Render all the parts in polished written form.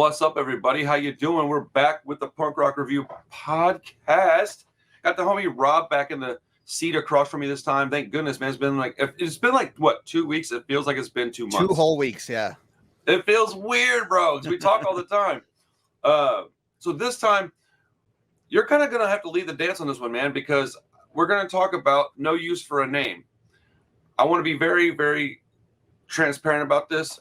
What's up, everybody? How you doing? We're back with the Punk Rock Review podcast. Got the homie Rob back in the seat across from me this time. Thank goodness, man. It's been like what, 2 weeks? It feels like it's been 2 months. 2 whole weeks, yeah. It feels weird, bro, because we talk all the time. So this time, you're kind of gonna have to lead the dance on this one, man, because we're gonna talk about No Use for a Name. I want to be very, very transparent about this.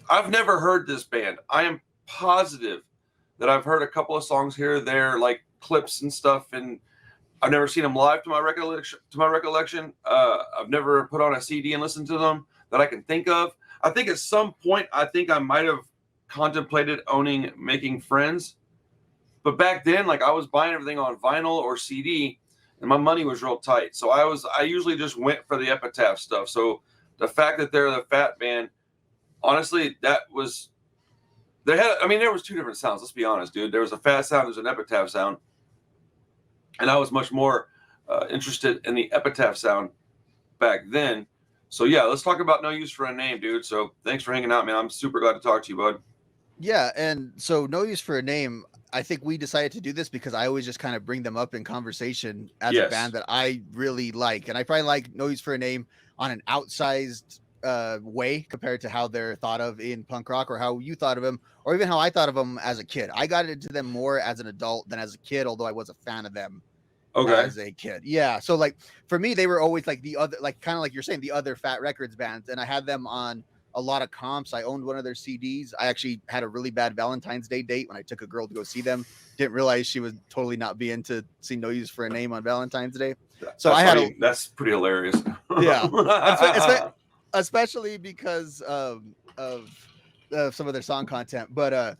I've never heard this band. I am positive that I've heard a couple of songs here or there, like clips and stuff, and I've never seen them live to my recollection. I've never put on a CD and listened to them that I can think of. I think at some point, I might have contemplated owning Making Friends, but back then, like, I was buying everything on vinyl or CD, and my money was real tight. So I usually just went for the Epitaph stuff. So the fact that they're the Fat Band, honestly, there was 2 different sounds. Let's be honest, dude. There was a Fat sound, there's an Epitaph sound. And I was much more interested in the Epitaph sound back then. So yeah, let's talk about No Use for a Name, dude. So thanks for hanging out, man. I'm super glad to talk to you, bud. Yeah, and so No Use for a Name, I think we decided to do this because I always just kind of bring them up in conversation as a band that I really like. And I probably like No Use for a Name on an outsized way compared to how they're thought of in punk rock, or how you thought of them, or even how I thought of them as a kid. I got into them more as an adult than as a kid, although I was a fan of them as a kid. Yeah, so like for me, they were always like the other, like kind of like you're saying, the other Fat Records bands, and I had them on a lot of comps. I owned one of their CDs. I actually had a really bad Valentine's Day date when I took a girl to go see them. Didn't realize she would totally not be into see No Use for a Name on Valentine's Day. So that's pretty hilarious. Yeah. Especially because of some of their song content, but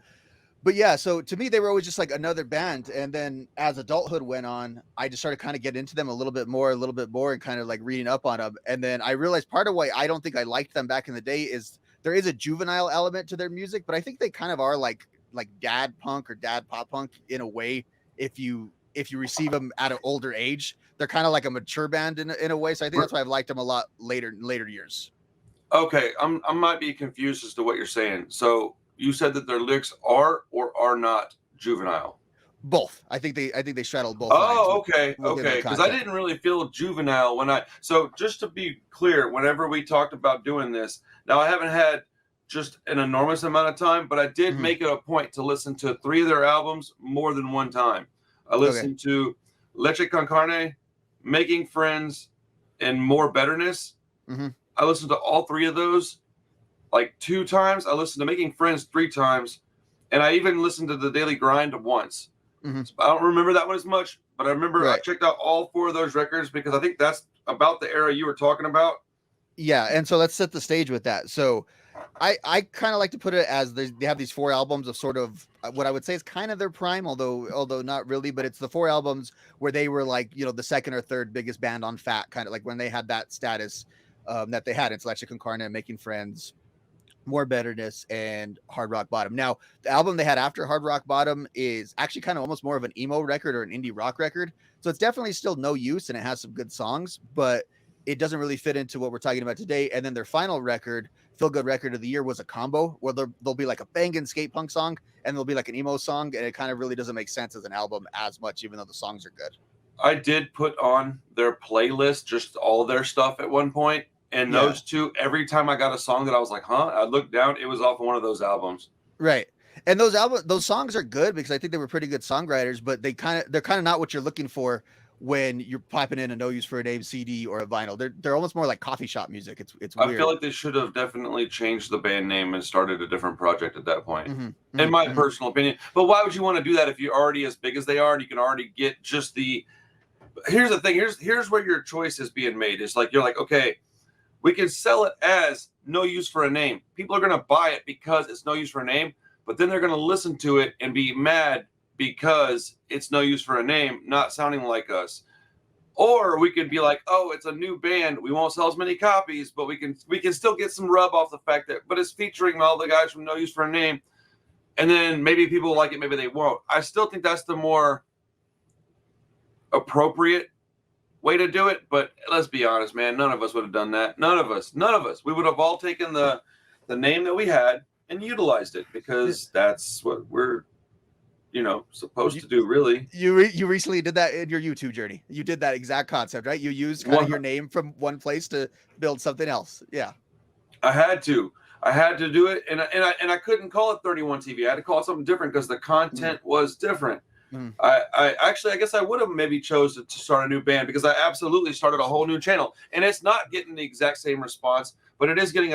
yeah, so to me they were always just like another band. And then as adulthood went on, I just started kind of getting into them a little bit more, and kind of like reading up on them. And then I realized part of why I don't think I liked them back in the day is there is a juvenile element to their music, but I think they kind of are like dad punk or dad pop punk in a way. If you receive them at an older age, they're kind of like a mature band in a way. So I think that's why I've liked them a lot later years. Okay, I might be confused as to what you're saying. So you said that their lyrics are or are not juvenile? Both. I think they straddle both. Oh, okay. Because I didn't really feel juvenile so just to be clear, whenever we talked about doing this, now I haven't had just an enormous amount of time, but I did make it a point to listen to 3 of their albums more than one time. I listened to Leche con Carne, Making Friends, and More Betterness. Mm-hmm. I listened to all 3 of those like 2 times. I listened to Making Friends 3 times, and I even listened to The Daily Grind once. Mm-hmm. So I don't remember that one as much, but I remember I checked out all 4 of those records because I think that's about the era you were talking about. Yeah, and so let's set the stage with that. So I kind of like to put it as they have these 4 albums of sort of what I would say is kind of their prime, although not really, but it's the 4 albums where they were like, the 2nd or 3rd biggest band on Fat, kind of like when they had that status that they had. It's Leche con Carne, Making Friends, More Betterness, and Hard Rock Bottom. Now, the album they had after Hard Rock Bottom is actually kind of almost more of an emo record or an indie rock record. So it's definitely still No Use, and it has some good songs, but it doesn't really fit into what we're talking about today. And then their final record, Feel Good Record of the Year, was a combo where there'll be like a banging skate punk song and there'll be like an emo song, and it kind of really doesn't make sense as an album as much, even though the songs are good. I did put on their playlist, just all of their stuff at one point. And those 2, every time I got a song that I was like, I looked down, it was off of one of those albums. Right. And those songs are good because I think they were pretty good songwriters, but they're kind of not what you're looking for when you're popping in a No Use for a Name CD or a vinyl. They're almost more like coffee shop music. It's weird. I feel like they should have definitely changed the band name and started a different project at that point, in my personal opinion. But why would you want to do that if you're already as big as they are and you can already get just the... Here's the thing. Here's where your choice is being made. It's like, you're like, okay, we can sell it as No Use for a Name. People are going to buy it because it's No Use for a Name, but then they're going to listen to it and be mad because it's No Use for a Name, not sounding like us. Or we could be like, oh, it's a new band. We won't sell as many copies, but we can still get some rub off the fact that, but it's featuring all the guys from No Use for a Name. And then maybe people will like it, maybe they won't. I still think that's the more appropriate way to do it, but let's be honest, man, none of us would have done that. None of us. We would have all taken the name that we had and utilized it because that's what we're, supposed to do, really. You recently did that in your YouTube journey. You did that exact concept, right? You used kind of your name from one place to build something else. Yeah. I had to do it, and I couldn't call it 31 TV. I had to call it something different because the content was different. I actually, I guess I would have maybe chose to start a new band because I absolutely started a whole new channel, and it's not getting the exact same response, but it is getting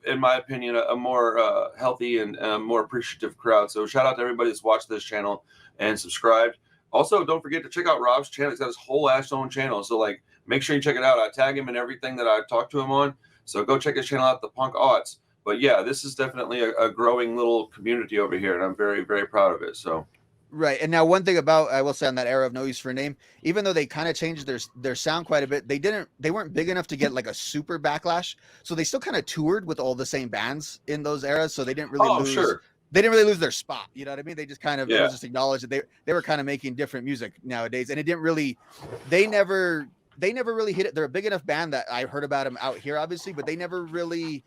in my opinion, a more healthy and more appreciative crowd. So shout out to everybody that's watched this channel and subscribed. Also, don't forget to check out Rob's channel. He's got his whole ass own channel. So like, make sure you check it out. I tag him in everything that I talk to him on. So go check his channel out, The Punk Odds. But yeah, this is definitely a growing little community over here, and I'm very, very proud of it. So. Right. And now one thing about, I will say on that era of No Use for a Name, even though they kind of changed their sound quite a bit, they weren't big enough to get like a super backlash. So they still kind of toured with all the same bands in those eras. So they didn't really they didn't really lose their spot. You know what I mean? They just kind of just acknowledged that they were kind of making different music nowadays. And it didn't really, they never really hit it. They're a big enough band that I heard about them out here, obviously, but they never really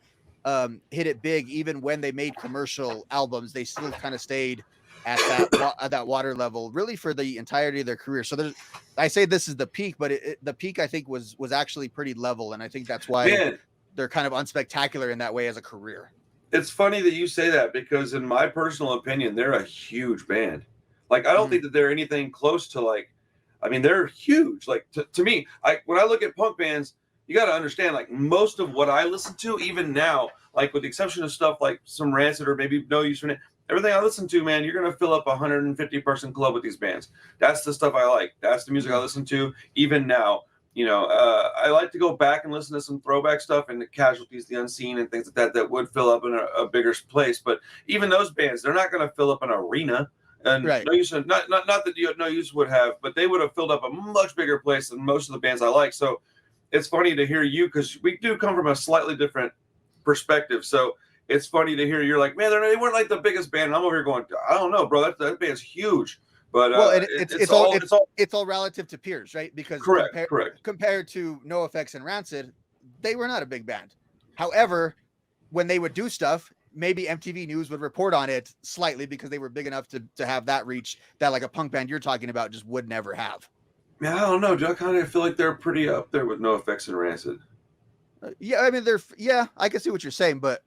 hit it big. Even when they made commercial albums, they still kind of stayed at that water level really for the entirety of their career. So I say this is the peak, but the peak I think was actually pretty level, and I think that's why they're kind of unspectacular in that way as a career. It's funny that you say that because in my personal opinion, they're a huge band. Like I don't think that they're anything close to like, I mean, they're huge. Like to me, when I look at punk bands, you got to understand like most of what I listen to, even now, like with the exception of stuff like some Rancid or maybe No Use for Name. Everything I listen to, man, you're going to fill up a 150-person club with these bands. That's the stuff I like. That's the music I listen to even now. I like to go back and listen to some throwback stuff and the Casualties, the Unseen, and things like that would fill up in a bigger place. But even those bands, they're not going to fill up an arena. And No Use, not that No Use would have, but they would have filled up a much bigger place than most of the bands I like. So it's funny to hear you because we do come from a slightly different perspective. So it's funny to hear you're like, man, they weren't like the biggest band. And I'm over here going, I don't know, bro. That band's huge. But it's all relative to peers, right? Because compared to NOFX and Rancid, they were not a big band. However, when they would do stuff, maybe MTV News would report on it slightly because they were big enough to have that reach that like a punk band you're talking about just would never have. Man, I don't know. Do I kind of feel like they're pretty up there with NOFX and Rancid? Yeah, I mean I can see what you're saying, but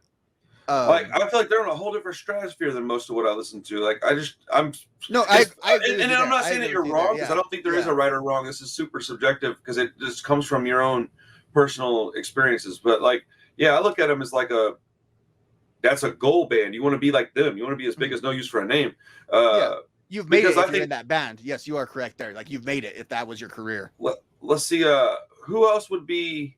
like I feel like they're in a whole different stratosphere than most of what I listen to. Like I'm not saying that you're wrong because I don't think there is a right or wrong. This is super subjective because it just comes from your own personal experiences. But like, yeah, I look at them as like that's a goal band. You want to be like them. You want to be as big as No Use for a Name. You've made it if you're in that band. Yes, you are correct there. Like you've made it if that was your career. Let's see. Who else would be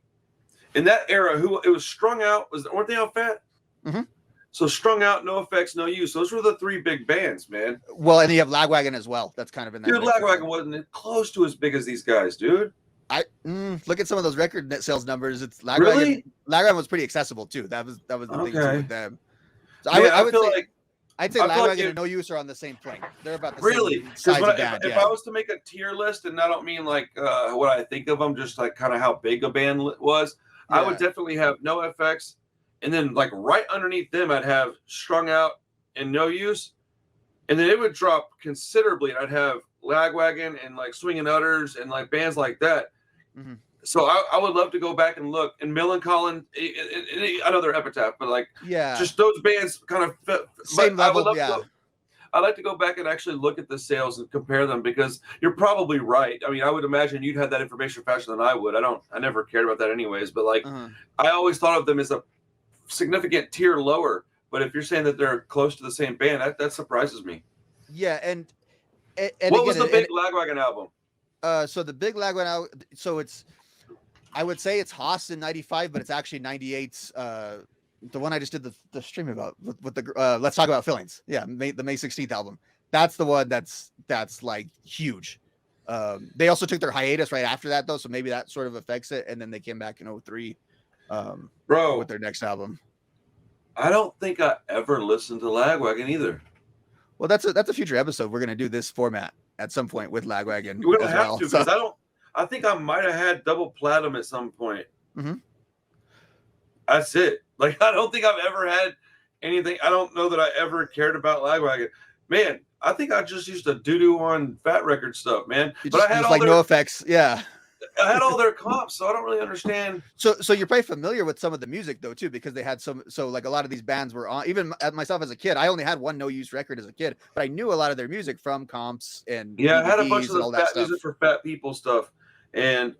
in that era? Who it was Strung Out? Weren't they on Fat? Mm-hmm. So Strung Out, NOFX, No Use. Those were the three big bands, man. Well, and you have Lagwagon as well. That's kind of in that. Dude, Lagwagon wasn't close to as big as these guys, dude. Look at some of those record net sales numbers. It's Lagwagon. Really? Lagwagon was pretty accessible too. That was the thing too with them. So I'd say Lagwagon and No Use are on the same plane. They're about the same size of band. If I was to make a tier list, and I don't mean like what I think of them, just like kind of how big a band was, I would definitely have NOFX. And then, like, right underneath them, I'd have Strung Out and No Use. And then it would drop considerably. And I'd have Lagwagon and, like, Swingin' Utters and, like, bands like that. Mm-hmm. So I would love to go back and look. And Millencolin, I know they're Epitaph, but, like, just those bands kind of same level, I'd like to go back and actually look at the sales and compare them because you're probably right. I mean, I would imagine you'd have that information faster than I would. I never cared about that anyways. But, like, I always thought of them as a significant tier lower, but if you're saying that they're close to the same band, that surprises me. Yeah, and what was the big Lagwagon album? So the big Lagwagon album, so I would say it's Haas in '95, but it's actually '98's the one I just did the stream about with the Let's Talk About Feelings. Yeah, the May 16th album. That's the one that's like huge. They also took their hiatus right after that though, so maybe that sort of affects it, and then they came back in '03. With their next album. I don't think I ever listened to Lagwagon either. Well, that's a future episode. We're gonna do this format at some point with Lagwagon. We're gonna have to because I think I might have had double platinum at some point. Mm-hmm. That's it. Like I don't think I've ever had anything. I don't know that I ever cared about Lagwagon. Man, I think I just used to doo-doo on Fat Record stuff, man. But I had just all like their NOFX, yeah. I had all their comps, so I don't really understand. So you're probably familiar with some of the music though too, because they had some. So like a lot of these bands were on. Even myself as a kid, I only had one No Use record as a kid, but I knew a lot of their music from comps and Yeah, I had a DVDs bunch of and the all that fat stuff. music for fat people stuff, and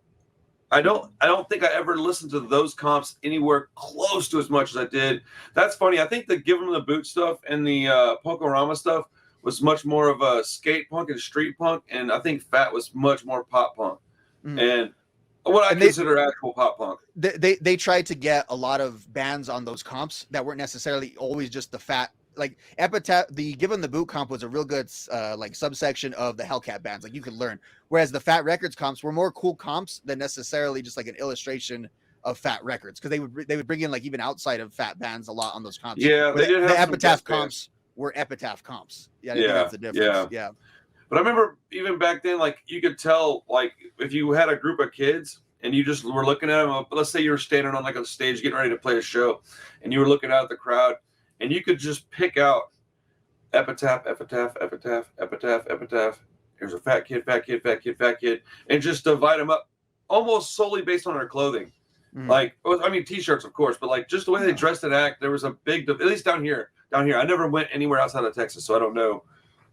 I don't think I ever listened to those comps anywhere close to as much as I did. That's funny. I think the Give 'Em the Boot stuff and the Punkorama stuff was much more of a skate punk and street punk, and I think Fat was much more pop punk. And what I consider actual pop punk. They tried to get a lot of bands on those comps that weren't necessarily always just the fat. Like Epitaph, the Give 'Em the Boot comp was a real good like subsection of the Hellcat bands. Like you could learn. Whereas the Fat Records comps were more cool comps than necessarily just like an illustration of Fat Records, because they would bring in like even outside of Fat bands a lot on those comps. Yeah, they did have the some Epitaph guest comps bands. were Epitaph comps. Yeah, I think that's the difference. Yeah. But I remember even back then, like you could tell, like if you had a group of kids and you just were looking at them. Let's say you were standing on like a stage getting ready to play a show, and you were looking out at the crowd, and you could just pick out Epitaph, Epitaph, Epitaph, Epitaph, Epitaph. Here's a fat kid, fat kid, fat kid, fat kid, and just divide them up almost solely based on their clothing. Like, I mean, t-shirts, of course, but like just the way they dressed and act, there was a big, at least down here. I never went anywhere outside of Texas, so I don't know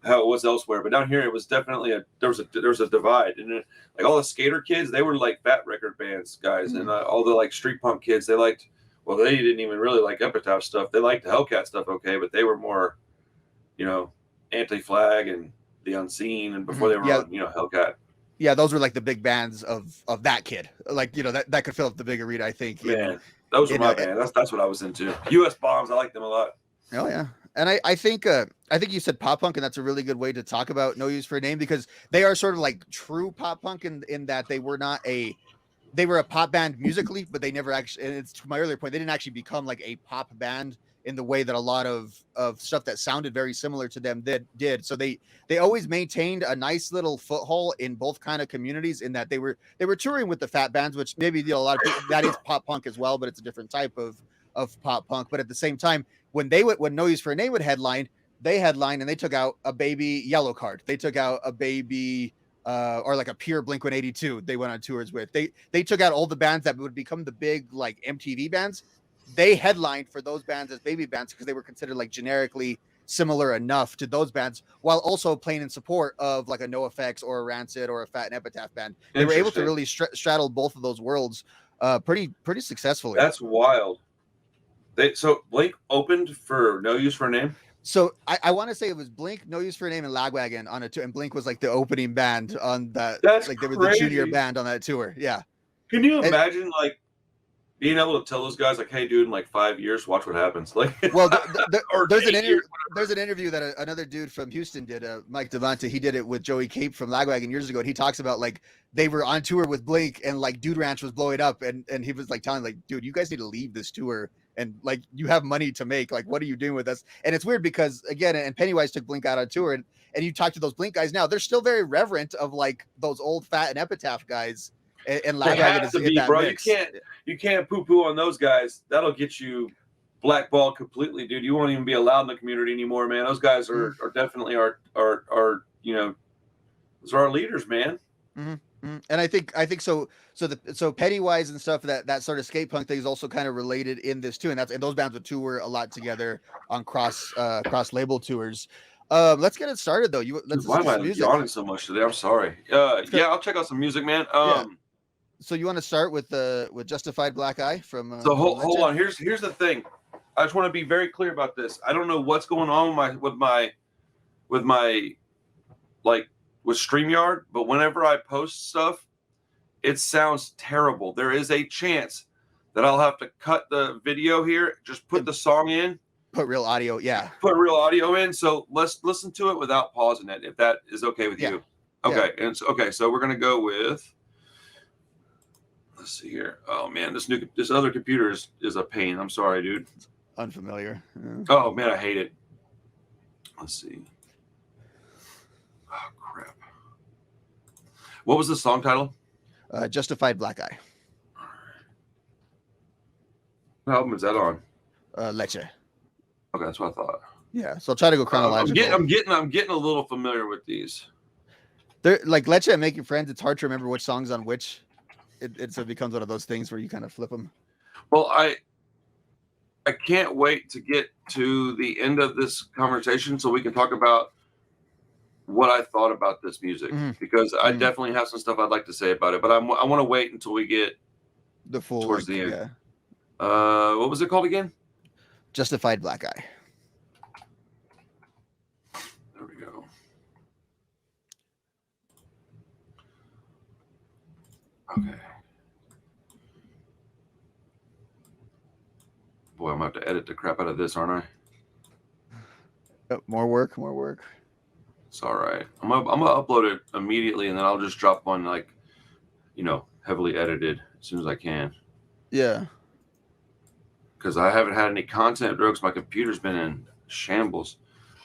how it was elsewhere. But down here, it was definitely there was a divide, and like all the skater kids, they were like Fat Record bands guys, and all the like street punk kids, they liked. Well, they didn't even really like Epitaph stuff. They liked the Hellcat stuff, okay, but they were more, Anti-Flag and The Unseen, and before they were on, Hellcat. Yeah, those were like the big bands of that kid. Like, that could fill up the big arena, I think. Man, those were my band. That's what I was into. US Bombs, I like them a lot. Oh yeah. And I think you said pop punk, and that's a really good way to talk about No Use for a Name, because they are sort of like true pop punk in that they were a pop band musically, but they never actually, and it's to my earlier point, they didn't actually become like a pop band in the way that a lot of stuff that sounded very similar to them did. So they always maintained a nice little foothold in both kind of communities, in that they were touring with the fat bands, which maybe a lot of people, that is pop punk as well, but it's a different type of pop punk. But at the same time, when No Use for a Name would headline, and they took out a Baby Yellow Card. They took out a Baby or like a pure Blink-182 they went on tours with. They took out all the bands that would become the big like MTV bands. They headlined for those bands as baby bands because they were considered like generically similar enough to those bands, while also playing in support of like a NOFX or a Rancid or a Fat and Epitaph band. They were able to really straddle both of those worlds pretty successfully. That's wild. So Blink opened for No Use for a Name? So I want to say it was Blink, No Use for a Name, and Lagwagon on a tour, and Blink was like the opening band on that. That's like they were crazy. the junior band on that tour. Yeah. Can you imagine like being able to tell those guys like, hey, dude, in like 5 years, watch what happens? Like, well, there's an interview that another dude from Houston did, Mike Devante. He did it with Joey Cape from Lagwagon years ago, and he talks about like they were on tour with Blink, and like Dude Ranch was blowing up, and he was like telling like, dude, you guys need to leave this tour, and like you have money to make. Like, what are you doing with us? And it's weird because again, and Pennywise took Blink out on tour, and you talk to those Blink guys now, they're still very reverent of like those old Fat and Epitaph guys. And Lagwagon is in that bro. mix. You can't poo-poo on those guys. That'll get you blackballed completely, dude. You won't even be allowed in the community anymore, man. Those guys are definitely our those are our leaders, man. Mm-hmm. And I think so. So Pennywise and stuff, that sort of skate punk thing is also kind of related in this too. And those bands would tour a lot together on cross label tours. Let's get it started though. Why am I yawning so much today? I'm sorry. Yeah, I'll check out some music, man. So you want to start with Justified Black Eye from? So hold on. Here's the thing. I just want to be very clear about this. I don't know what's going on with my like with StreamYard, but whenever I post stuff, it sounds terrible. There is a chance that I'll have to cut the video here, just put the song in. Put real audio, yeah. Put real audio in. So let's listen to it without pausing it, if that is okay with you. Okay, yeah. And so we're gonna go with. Let's see here. Oh man, this other computer is a pain. I'm sorry, dude. It's unfamiliar. Yeah. Oh man, I hate it. Let's see. Oh crap. What was the song title? Justified Black Eye. What album is that on? Leche. Okay, that's what I thought. Yeah, so I'll try to go chronological. I'm getting a little familiar with these. They're like Let You Make Your Friends. It's hard to remember which song's on which. So it becomes one of those things where you kind of flip them. Well, I can't wait to get to the end of this conversation so we can talk about what I thought about this music, because I definitely have some stuff I'd like to say about it, but I want to wait until we get the full towards the end. Yeah. What was it called again? Justified Black Eye. There we go. Okay. Boy, I'm gonna have to edit the crap out of this, aren't I? Yep, more work. It's all right. I'm gonna upload it immediately, and then I'll just drop one, like, heavily edited as soon as I can. Yeah. Because I haven't had any content because my computer's been in shambles.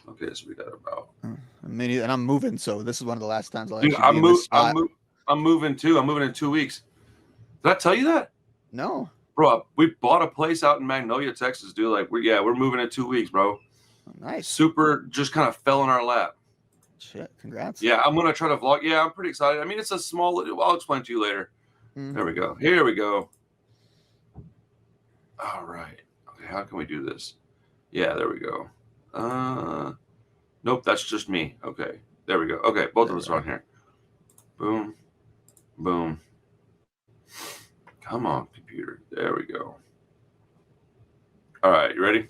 Okay, so we got about. And I'm moving, so this is one of the last times I'll Dude, actually be in this spot. I'm moving too. I'm moving in 2 weeks. Did I tell you that? No. Bro, we bought a place out in Magnolia, Texas, dude. Like, we're moving in 2 weeks, bro. Oh, nice. Super, just kind of fell in our lap. Shit, congrats. Yeah, I'm gonna try to vlog. Yeah, I'm pretty excited. I mean, it's a small. I'll explain to you later. There we go. Here we go. All right. Okay, how can we do this? Yeah, there we go. Nope, that's just me. Okay, there we go. Okay, both of us are on here. Boom, boom. Come on, computer. There we go. All right, you ready?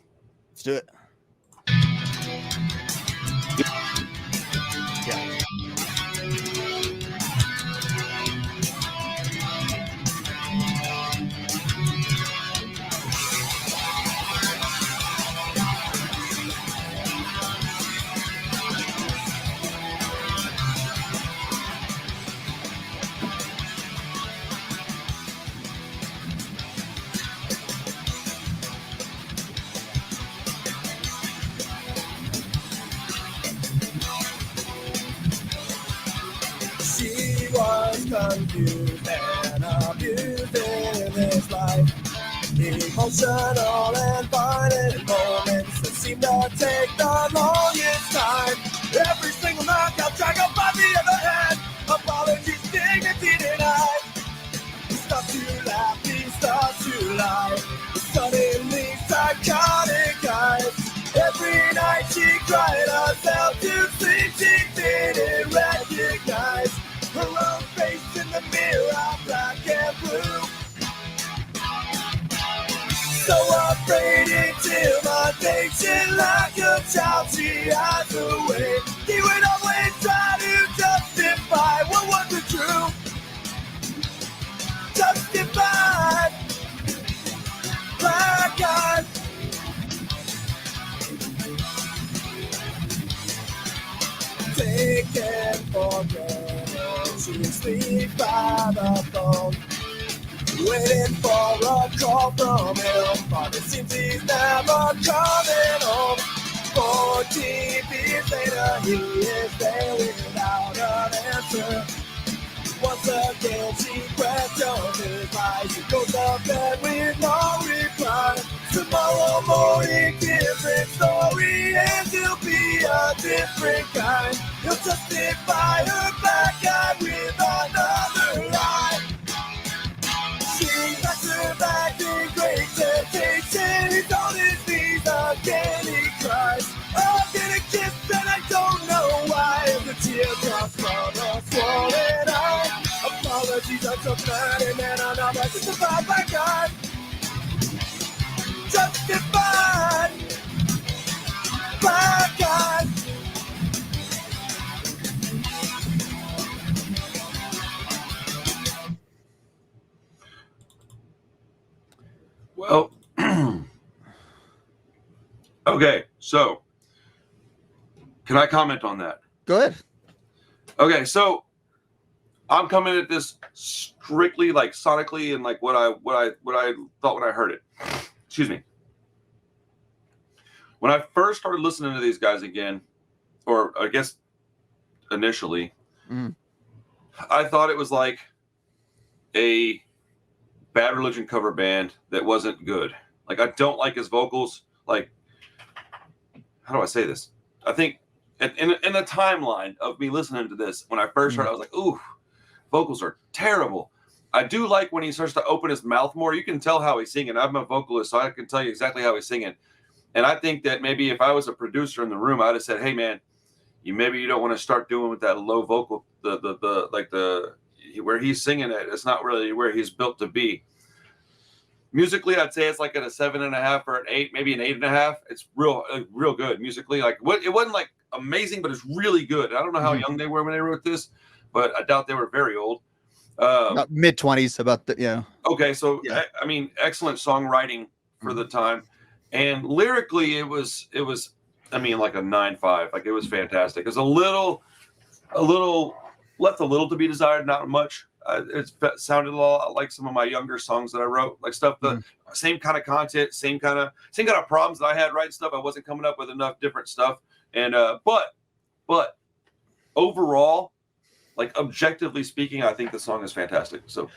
Let's do it. Yeah. She was confused and abused in his life. Emotional and violent moments that seemed to take the longest time. Every single knockout drag up by the other hand. Apologies, dignity denied. He starts to laugh, he starts to lie. Suddenly psychotic eyes. Every night she cried herself to sleep. She didn't recognize her own face in the mirror, black and blue. So afraid intimidation, like a child she has away. He would always try to justify what wasn't true. Justified, black eyes. Taken for granted, she sleeps by the phone, waiting for a call from him, but it seems he's never coming home. 14 years later, he is there without an answer. Once again, she questions his lies. He goes to bed with no reply. Tomorrow morning, different story, and he'll be a different kind. He'll justify her black eye with another lie. She backs her back in great temptation. He's on his knees again, he cries. I'll get a kiss and I don't know why. And the teardrops from a swollen eye. Apologies, I'm so bad, and then I'm not justified by God. Justified by God. Well, okay, so can I comment on that? Go ahead. Okay, so I'm coming at this strictly like sonically and like what I thought when I heard it. Excuse me. When I first started listening to these guys again, or I guess initially, I thought it was like a Bad Religion cover band that wasn't good. Like, I don't like his vocals. Like, how do I say this? I think in the timeline of me listening to this, when I first heard it, I was like, ooh, vocals are terrible. I do like when he starts to open his mouth more. You can tell how he's singing. I'm a vocalist, so I can tell you exactly how he's singing. And I think that maybe if I was a producer in the room, I'd have said, hey, man, you don't want to start doing with that low vocal, where he's singing it. It's not really where he's built to be. Musically, I'd say it's like at a 7.5 or an 8, maybe an 8.5. It's real good musically. Like it wasn't like amazing, but it's really good. I don't know how young they were when they wrote this, but I doubt they were very old. Mid-20s, about the, yeah. Okay, so yeah. I mean, excellent songwriting for the time, and lyrically, it was. I mean, like a 9.5. Like it was fantastic. It was a little left a little to be desired, not much. It sounded a lot like some of my younger songs that I wrote, like stuff the same kind of content, same kind of problems that I had writing stuff. I wasn't coming up with enough different stuff, and but overall, like objectively speaking, I think the song is fantastic. So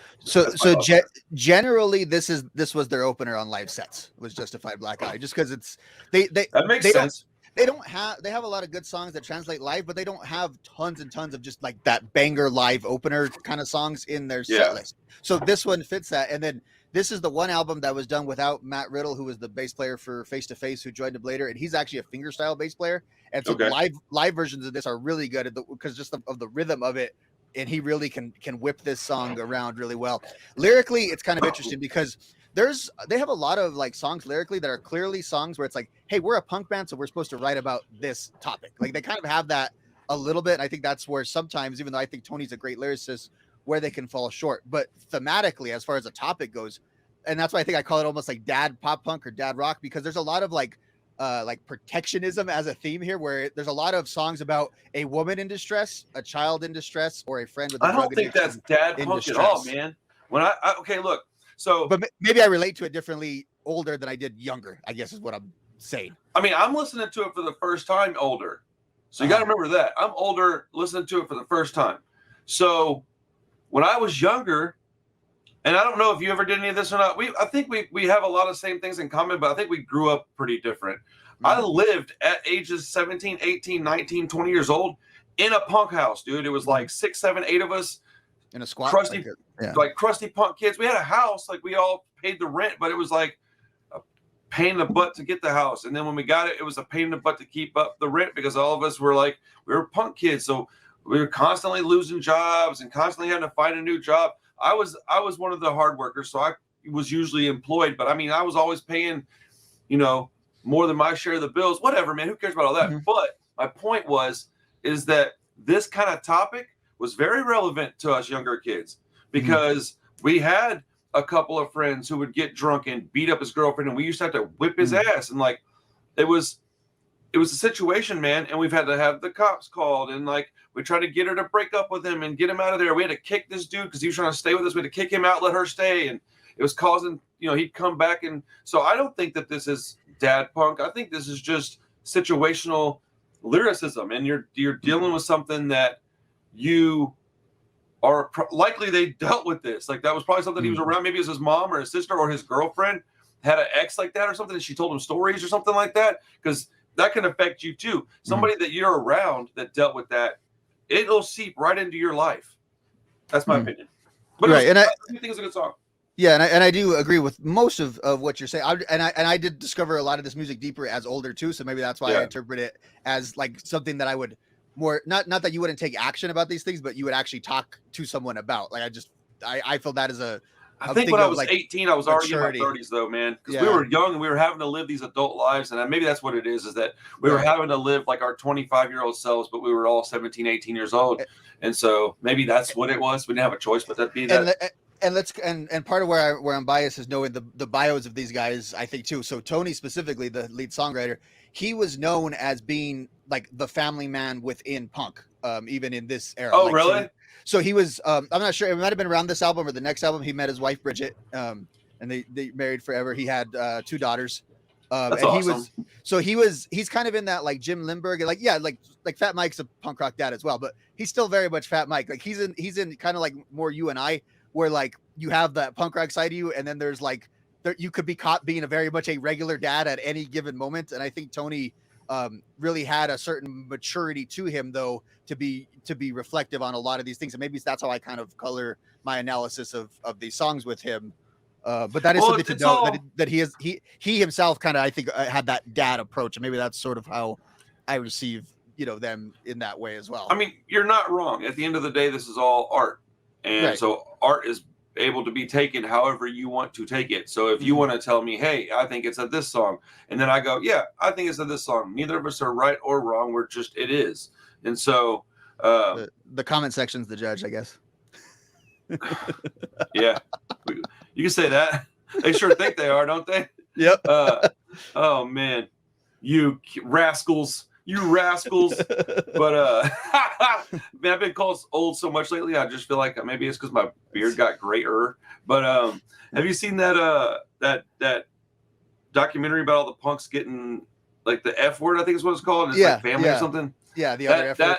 generally, this was their opener on live sets. Was Justified Black Eye, just because it's that makes sense. They have a lot of good songs that translate live, but they don't have tons and tons of just like that banger live opener kind of songs in their set list. So this one fits that. And then this is the one album that was done without Matt Riddle, who was the bass player for Face to Face, who joined him later. And he's actually a fingerstyle bass player. And so live versions of this are really good because just of the rhythm of it. And he really can whip this song around really well. Lyrically, it's kind of interesting because they have a lot of like songs lyrically that are clearly songs where it's like, hey, we're a punk band, so we're supposed to write about this topic. Like they kind of have that a little bit. And I think that's where sometimes, even though I think Tony's a great lyricist, where they can fall short. But thematically, as far as a topic goes, and that's why I think I call it almost like dad pop punk or dad rock, because there's a lot of like protectionism as a theme here, where there's a lot of songs about a woman in distress, a child in distress, or a friend with a drug addiction. I don't think that's dad punk at all, man. When I okay, look. So, but maybe I relate to it differently older than I did younger, I guess is what I'm saying. I mean, I'm listening to it for the first time older. So you got to remember that. I'm older listening to it for the first time. So when I was younger, and I don't know if you ever did any of this or not, I think we have a lot of same things in common, but I think we grew up pretty different. I lived at ages 17, 18, 19, 20 years old in a punk house, dude. It was like 6, 7, 8 of us. In a squat, like crusty punk kids. We had a house, like we all paid the rent, but it was like a pain in the butt to get the house. And then when we got it, it was a pain in the butt to keep up the rent because all of us were like, we were punk kids. So we were constantly losing jobs and constantly having to find a new job. I was one of the hard workers, so I was usually employed, but I mean, I was always paying, more than my share of the bills, whatever, man, who cares about all that? But my point is that this kind of topic was very relevant to us younger kids because we had a couple of friends who would get drunk and beat up his girlfriend, and we used to have to whip his ass. And like, it was a situation, man. And we've had to have the cops called, and like, we tried to get her to break up with him and get him out of there. We had to kick this dude because he was trying to stay with us. We had to kick him out, let her stay. And it was causing, he'd come back. And so I don't think that this is dad punk. I think this is just situational lyricism. And you're dealing with something that you are likely they dealt with this. Like that was probably something he was around. Maybe it was his mom or his sister or his girlfriend had an ex like that or something. And she told him stories or something like that. Because that can affect you too. Somebody that you're around that dealt with that, it'll seep right into your life. That's my opinion. But right, I think it's a good song. Yeah, and I do agree with most of what you're saying. I did discover a lot of this music deeper as older too, so maybe that's why I interpret it as like something that I would more not that you wouldn't take action about these things, but you would actually talk to someone about. Like I feel that as a I think when I was 18, I was already in my 30s though, man. Because we were young and we were having to live these adult lives. And maybe that's what it is that we were having to live like our 25-year-old selves, but we were all 17, 18 years old. And so maybe that's what it was. We didn't have a choice, but that'd be that. And part of where I'm biased is knowing the bios of these guys, I think too. So Tony specifically, the lead songwriter, he was known as being like the family man within punk, even in this era. Oh, like, really? So he was, I'm not sure. It might've been around this album or the next album. He met his wife, Bridget, and they married forever. He had 2 daughters. That's and awesome. He's kind of in that like Jim Lindbergh, like Fat Mike's a punk rock dad as well, but he's still very much Fat Mike. Like he's in kind of like more you and I, where like you have that punk rock side of you, and then there's like you could be caught being very much a regular dad at any given moment. And I think Tony really had a certain maturity to him, though, to be reflective on a lot of these things. And maybe that's how I kind of color my analysis of these songs with him. But that is something to note, that he himself kind of, I think, had that dad approach, and maybe that's sort of how I receive, them in that way as well. I mean, you're not wrong. At the end of the day, this is all art, and so art is able to be taken however you want to take it. So if you want to tell me, hey, I think it's at this song, and then I go, yeah, I think it's at this song, neither of us are right or wrong. We're just, it is. And so the comment section's the judge, I guess. Yeah, you can say that. They sure think they are, don't they? Yep. Oh man, you rascals. But man, I've been called old so much lately. I just feel like maybe it's because my beard got grayer. But have you seen that that documentary about all the punks getting like the F word? I think is what it's called. It's like family or something. Yeah, the other F word.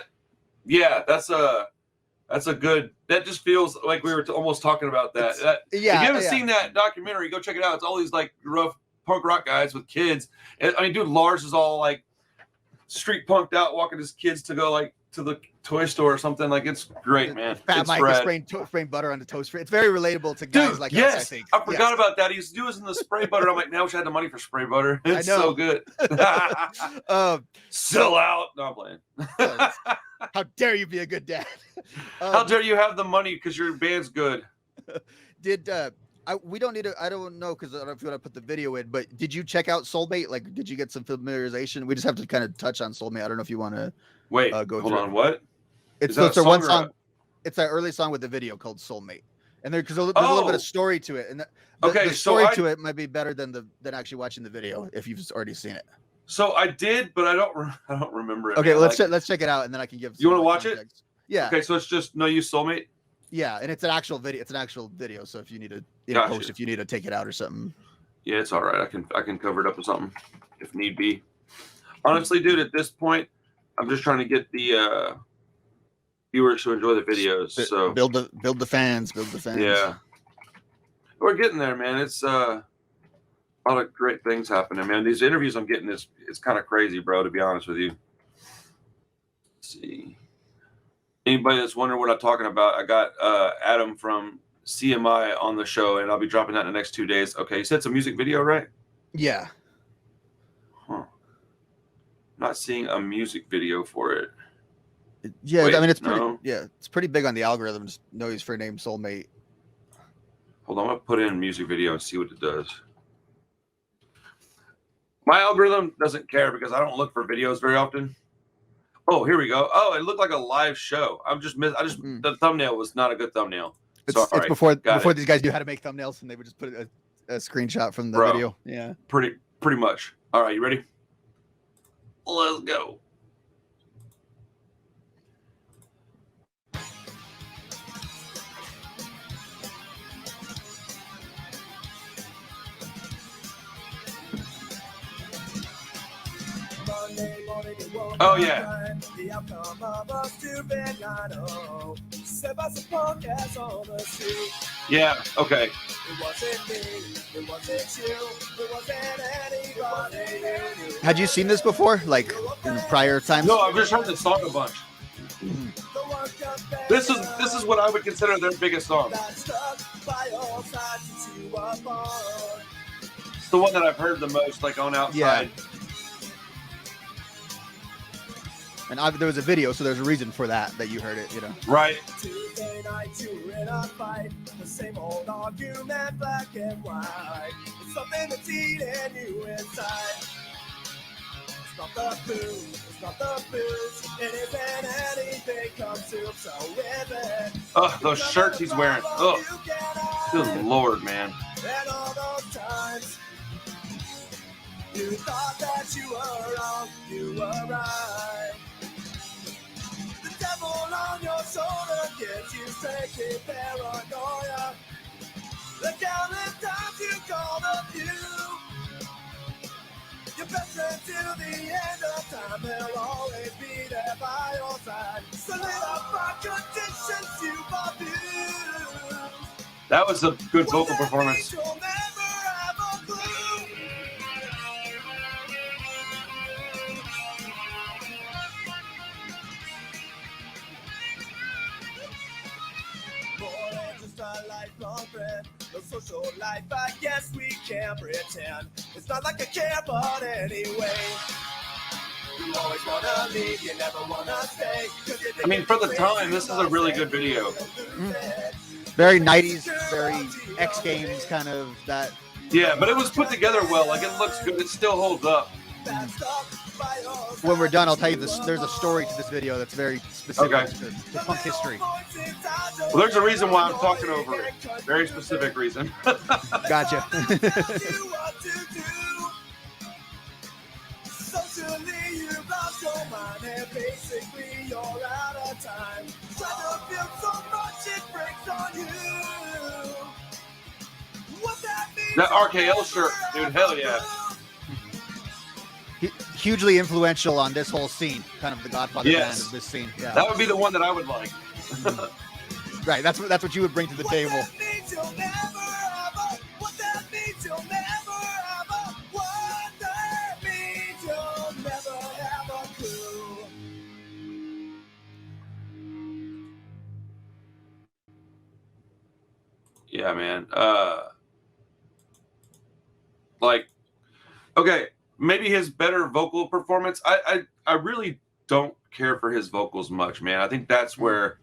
Yeah, that's a good. That just feels like we were almost talking about that. If you haven't seen that documentary, go check it out. It's all these like rough punk rock guys with kids. And, I mean, dude, Lars is all like street punked out, walking his kids to go like to the toy store or something. Like, it's great, man. Fat Mike is spraying butter on the toast. It's very relatable to guys like us, I think. I forgot about that. He used to do this in the spray butter. I'm like, now I wish I had the money for spray butter. It's so good. Sell out. No, I'm playing. How dare you be a good dad? How dare you have the money because your band's good? We don't need to. I don't know, because I don't know if you want to put the video in, but did you check out Soulmate? Like, did you get some familiarization? We just have to kind of touch on Soulmate. I don't know if you want to go hold on. What? It's their one song. It's that early song with the video called Soulmate, and because there's a little bit of story to it, and the story to it might be better than actually watching the video if you've already seen it. So I did, but I don't remember it. Okay, let's check it out, and then I can give. You want to watch it? Yeah. Okay, so it's just No Use Soulmate. Yeah, and it's an actual video. It's an actual video. So if you need to post, if you need to take it out or something. Yeah, it's all right. I can cover it up with something if need be. Honestly, dude, at this point, I'm just trying to get the viewers to enjoy the videos. So build the fans. Yeah, we're getting there, man. It's a lot of great things happening, man. These interviews I'm getting it's kind of crazy, bro. To be honest with you. Let's see. Anybody that's wondering what I'm talking about, I got Adam from CMI on the show, and I'll be dropping that in the next 2 days. Okay, you said it's a music video, right? Yeah. Huh. Not seeing a music video for it. Yeah, I mean, it's pretty. Yeah, it's pretty big on the algorithms. No Use for Name Soulmate. Hold on, I'm gonna put in music video and see what it does. My algorithm doesn't care because I don't look for videos very often. Oh, here we go. Oh, it looked like a live show. The thumbnail was not a good thumbnail. It's before these guys knew how to make thumbnails, and they would just put a screenshot from the video. Yeah. Pretty much. All right, you ready? Let's go. Oh yeah. The outcome of a stupid night. Set by some punk ass on the street. Yeah. Okay. It wasn't me. It wasn't you. It wasn't anybody. Had you seen this before, like in prior times? No, I've just heard this song a bunch. Mm-hmm. This is what I would consider their biggest song. It's the one that I've heard the most, like on Outside. Yeah. And there was a video, so there's a reason for that you heard it, Right. Tuesday night, you were in a fight. The same old argument, black and white. It's something that's eating you inside. It's not the food, it's not the booze. It isn't anything comes to so with it. Oh, those shirts he's wearing. Oh, good Lord, man. And all those times you thought that you were wrong, you were right. Devil on your shoulder gets you straight to paranoia. The countless times you called a few. Your best friend till the end of time, they'll always be there by your side. Solidify conditions you've abused. That was a good vocal performance. You'll never have a clue. lifelong friend. No social life, I guess we can pretend. It's not like I care, but anyway. You always wanna leave, you never wanna stay. I mean, for the time, this is a really good video. Very 90s, very X Games kind of that. Yeah, but it was put together well. Like, it looks good. It still holds up. When we're done, I'll tell you this. There's a story to this video that's very specific Okay. to punk history. Well, there's a reason why I'm talking over it. Very specific reason. Gotcha. Socially, you've lost your mind, and basically you're out of time. Try to feel so much, it breaks on you. What that means, That RKL shirt, dude, hell yeah. Hugely influential on this whole scene, kind of the Godfather band of this scene. Yeah. That would be the one that I would like. Right, that's what you would bring to the table. What that means you'll never ever. What that means you'll never ever. What that means you'll never have a clue. Yeah, man. Like, okay, maybe his better vocal performance. I really don't care for his vocals much, man. I think that's where,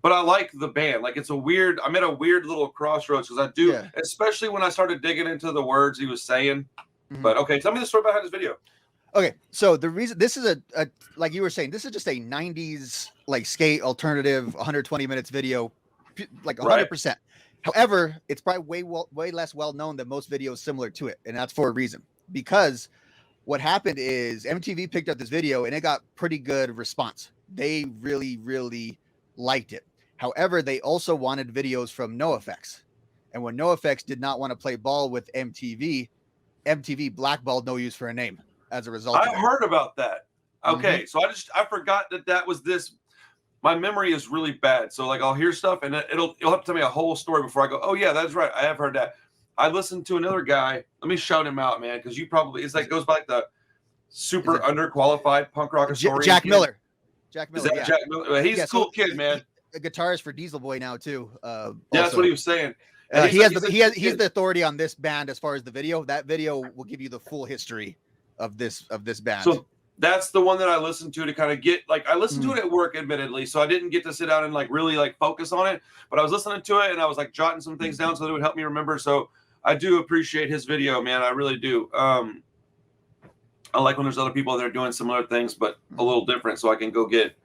but I like the band. Like, it's a weird, I'm at a weird little crossroads because I do, especially when I started digging into the words he was saying. But okay, tell me the story behind this video. Okay, so the reason this is a like you were saying, this is just a 90s like skate alternative 120 minutes video, like 100%. However, it's probably way less well known than most videos similar to it, and that's for a reason. Because what happened is MTV picked up this video and it got pretty good response. They really liked it. However, they also wanted videos from NOFX, and when NOFX did not want to play ball with MTV blackballed No Use for a Name as a result. I heard about that. Okay, so I forgot that was this. My memory is really bad, so like I'll hear stuff and you'll have to tell me a whole story before I go, oh yeah, that's right, I have heard that. I listened to another guy. Let me shout him out, man, because you probably it's like goes by like the super underqualified punk rock historian. Jack Miller. Jack Miller. Is that Jack Miller? He's a cool kid, man. A guitarist for Diesel Boy now too. Yeah, that's what he was saying. He's the authority on this band as far as the video. That video will give you the full history of this band. So that's the one that I listened to kind of get like I listened to it at work, admittedly, so I didn't get to sit down and like really like focus on it. But I was listening to it and I was like jotting some things down so that it would help me remember. So I do appreciate his video, man. I really do. I like when there's other people that are doing similar things, but a little different, so I can go get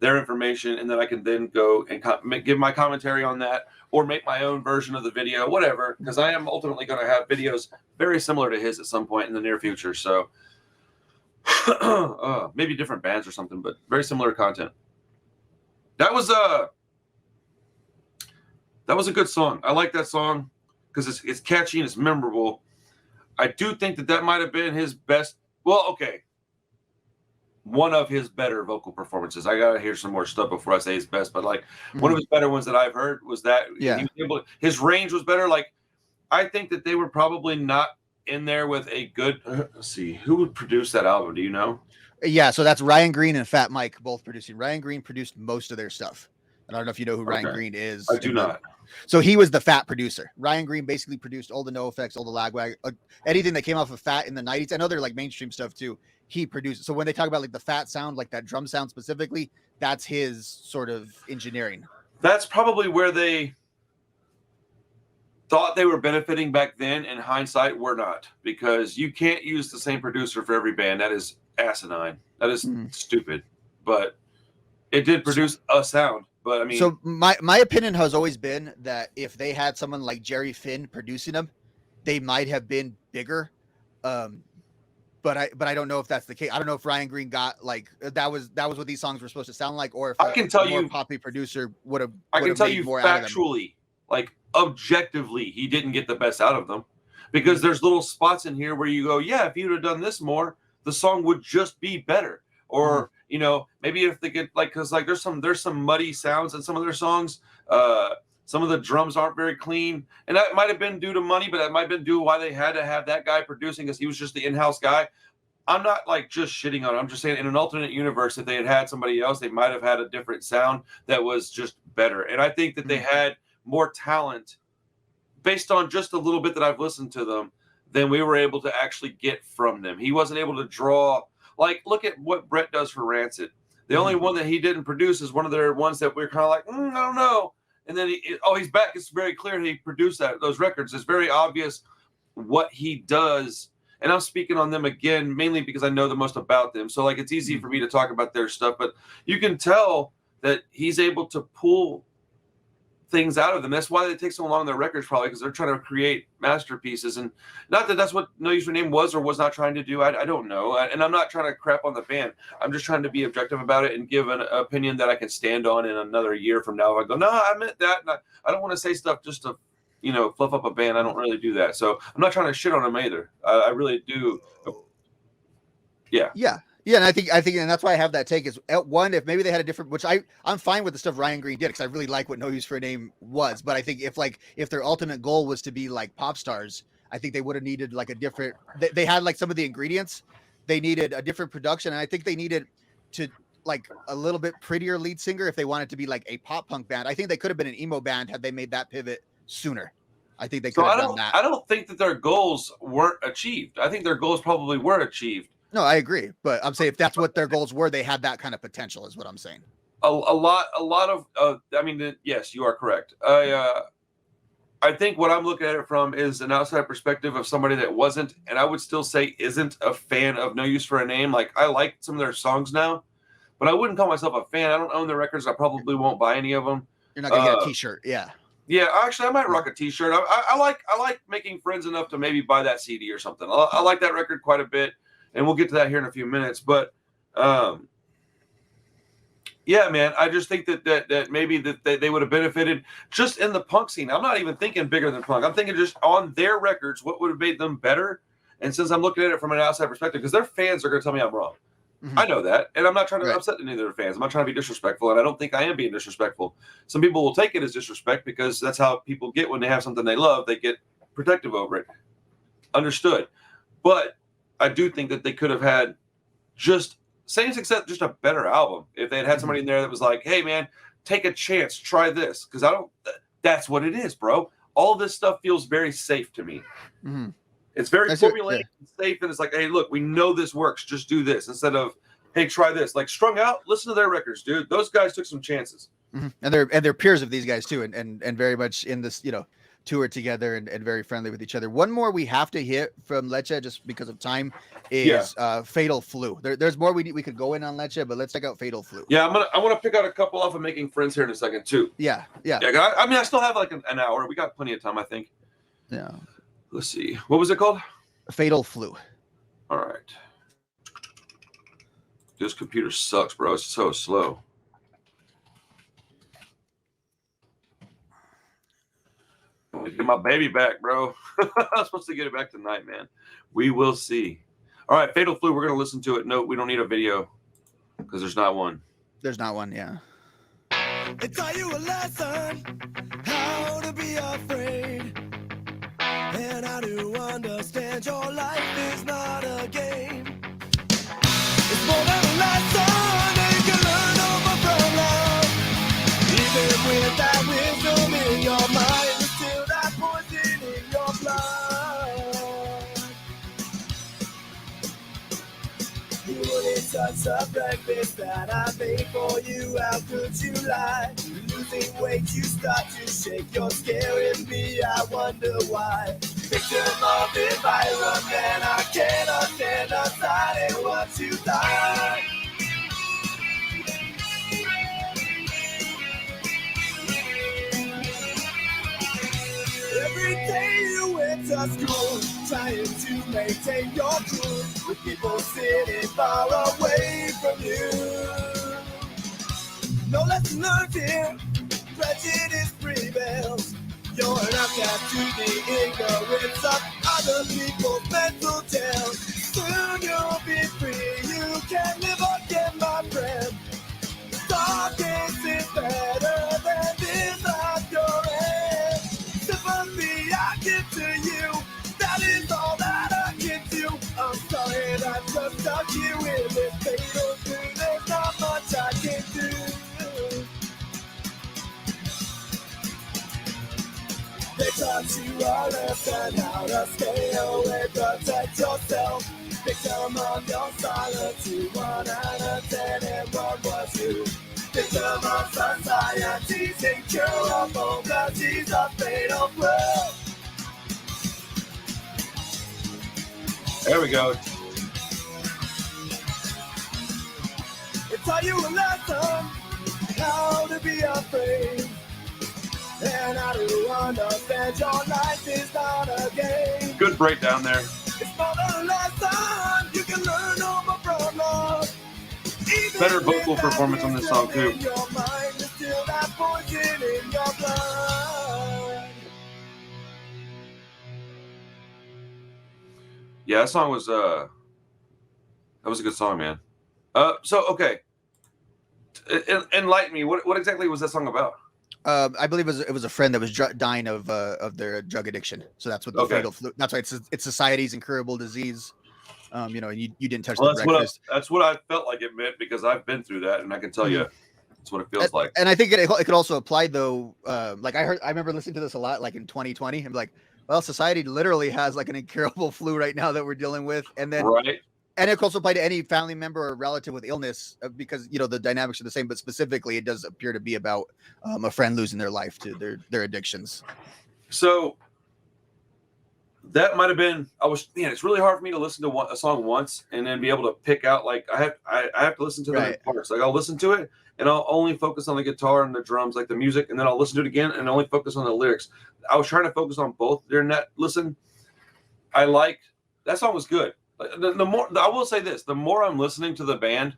their information and then I can then go and give my commentary on that or make my own version of the video, whatever, because I am ultimately going to have videos very similar to his at some point in the near future. So maybe different bands or something, but very similar content. That was a good song. I like that song because it's catchy and it's memorable. I do think that might have been his best. Well, okay, one of his better vocal performances. I gotta hear some more stuff before I say his best, but like one of his better ones that I've heard was that. Yeah, his range was better. Like I think that they were probably not in there with a good. Let's see, who would produce that album? Do you know? Yeah, so that's Ryan Green and Fat Mike both producing. Ryan Green produced most of their stuff. And I don't know if you know who Ryan Green is. I do not. So he was the Fat producer. Ryan Green basically produced all the NoFX, all the Lagwag, anything that came off of Fat in the 90s. I know they're like mainstream stuff too. He produced. So when they talk about like the Fat sound, like that drum sound specifically, that's his sort of engineering. That's probably where they thought they were benefiting back then. In hindsight, we're not, because you can't use the same producer for every band. That is asinine. That is stupid. But it did produce a sound. But I mean, so my opinion has always been that if they had someone like Jerry Finn producing them, they might have been bigger. But I don't know if that's the case. I don't know if Ryan Green got like that was what these songs were supposed to sound like, or if I can tell you, poppy producer would have. I can tell you factually, like objectively, he didn't get the best out of them, because there's little spots in here where you go, yeah, if you'd have done this more, the song would just be better. Or you know, maybe if they get like, because like there's some muddy sounds in some of their songs. Some of the drums aren't very clean, and that might have been due to money, but that might have been due why they had to have that guy producing, because he was just the in-house guy. I'm not like just shitting on it. I'm just saying in an alternate universe, if they had somebody else, they might have had a different sound that was just better. And I think that they had more talent based on just a little bit that I've listened to them, than we were able to actually get from them. He wasn't able to draw, like, look at what Brett does for Rancid. The only one that he didn't produce is one of their ones that we're kind of like, I don't know. And then he's back. It's very clear he produced those records. It's very obvious what he does. And I'm speaking on them again, mainly because I know the most about them. So like, it's easy for me to talk about their stuff, but you can tell that he's able to pull things out of them. That's why they take so long on their records, probably because they're trying to create masterpieces. And not that that's what No Use for a Name was or was not trying to do. I don't know. And I'm not trying to crap on the band. I'm just trying to be objective about it and give an opinion that I can stand on in another year from now. I go, no, I meant that. And I don't want to say stuff just to, fluff up a band. I don't really do that. So I'm not trying to shit on them either. I really do. Yeah. Yeah. Yeah, and I think, and that's why I have that take is at one, if maybe they had a different, which I'm fine with the stuff Ryan Green did because I really like what No Use for a Name was. But I think if their ultimate goal was to be like pop stars, I think they would have needed like a different. They had like some of the ingredients. They needed a different production, and I think they needed to like a little bit prettier lead singer if they wanted to be like a pop punk band. I think they could have been an emo band had they made that pivot sooner. I think they could have done that. I don't think that their goals weren't achieved. I think their goals probably were achieved. No, I agree, but I'm saying if that's what their goals were, they had that kind of potential, is what I'm saying. A lot of. I mean, yes, you are correct. I think what I'm looking at it from is an outside perspective of somebody that wasn't, and I would still say isn't a fan of No Use for a Name. Like, I like some of their songs now, but I wouldn't call myself a fan. I don't own their records. I probably won't buy any of them. You're not gonna get a T-shirt, yeah. Yeah, actually, I might rock a T-shirt. I like making friends enough to maybe buy that CD or something. I like that record quite a bit. And we'll get to that here in a few minutes. But, yeah, man, I just think that maybe that they would have benefited just in the punk scene. I'm not even thinking bigger than punk. I'm thinking just on their records, what would have made them better. And since I'm looking at it from an outside perspective, because their fans are going to tell me I'm wrong. Mm-hmm. I know that. And I'm not trying to upset any of their fans. I'm not trying to be disrespectful. And I don't think I am being disrespectful. Some people will take it as disrespect because that's how people get when they have something they love. They get protective over it. Understood. But I do think that they could have had just a better album if they had somebody in there that was like, hey, man, take a chance, try this. Because that's what it is, bro. All this stuff feels very safe to me. Mm-hmm. It's very formulaic and safe. And it's like, hey, look, we know this works. Just do this instead of, hey, try this. Like Strung Out, listen to their records, dude. Those guys took some chances. Mm-hmm. And they're peers of these guys, too. And very much in this, tour together and very friendly with each other. One more we have to hit from Leche just because of time is Fatal Flu. There's more we could go in on Leche, but let's check out Fatal Flu. Yeah, I want to pick out a couple off of Making Friends here in a second too. Yeah. I mean, I still have like an hour. We got plenty of time, I think. Yeah. Let's see. What was it called? Fatal Flu. All right. This computer sucks, bro. It's so slow. Get my baby back, bro. I'm supposed to get it back tonight, man. We will see. All right, Fatal Flu. We're going to listen to it. No, we don't need a video because there's not one. There's not one, yeah. They taught you a lesson, how to be afraid, and how to understand your life is not a game. It's more than a lesson that you can learn over from love. Even with that wisdom in your mind, poison in your blood. You wouldn't touch the breakfast that I made for you. How could you lie? Losing weight, you start to shake. You're scaring me. I wonder why. Victim of environment, I cannot stand aside and watch you die. Every day you went to school, trying to maintain your cool, with people sitting far away from you. No lesson learned here, prejudice prevails. You're an outcast to the ignorance of other people's mental tales. Soon you'll be free, you can live again, my friend. Darkness is better than this at your end. Sympathy I give to you, that is all that I can do. I'm sorry that just stuck you in this fatal flu. There's not much I can do. They taught to our left and how to stay away, protect yourself. Victim of your silence, you 1 out of 10 and what was you? Victim of society's incurable, cause he's a fatal flaw. There we go. It's how you a lesson, how to be afraid. And how to understand your life is not a game. Good breakdown there. It's more than a lesson you can learn over from love. Better vocal performance on this song too. Your mind is still that poison in your blood. Yeah, that song was that was a good song, man. So okay, enlighten me. What exactly was that song about? I believe it was a friend that was dying of their drug addiction. So that's what the fatal flu. That's why it's society's incurable disease. You know, and you didn't touch the breakfast. That's what I felt like it meant, because I've been through that, and I can tell you, that's what it feels like. And I think it could also apply though. Like I remember listening to this a lot, like in 2020, and like, well, society literally has like an incurable flu right now that we're dealing with, and then right. And it could also apply to any family member or relative with illness, because you know the dynamics are the same, but specifically it does appear to be about a friend losing their life to their addictions. So that might have been. It's really hard for me to listen to a song once and then be able to pick out. Like I have to listen to the parts. Like I'll listen to it and I'll only focus on the guitar and the drums, like the music, and then I'll listen to it again and only focus on the lyrics. I was trying to focus on both during that listen. That song was good. The more, I will say this, the more I'm listening to the band,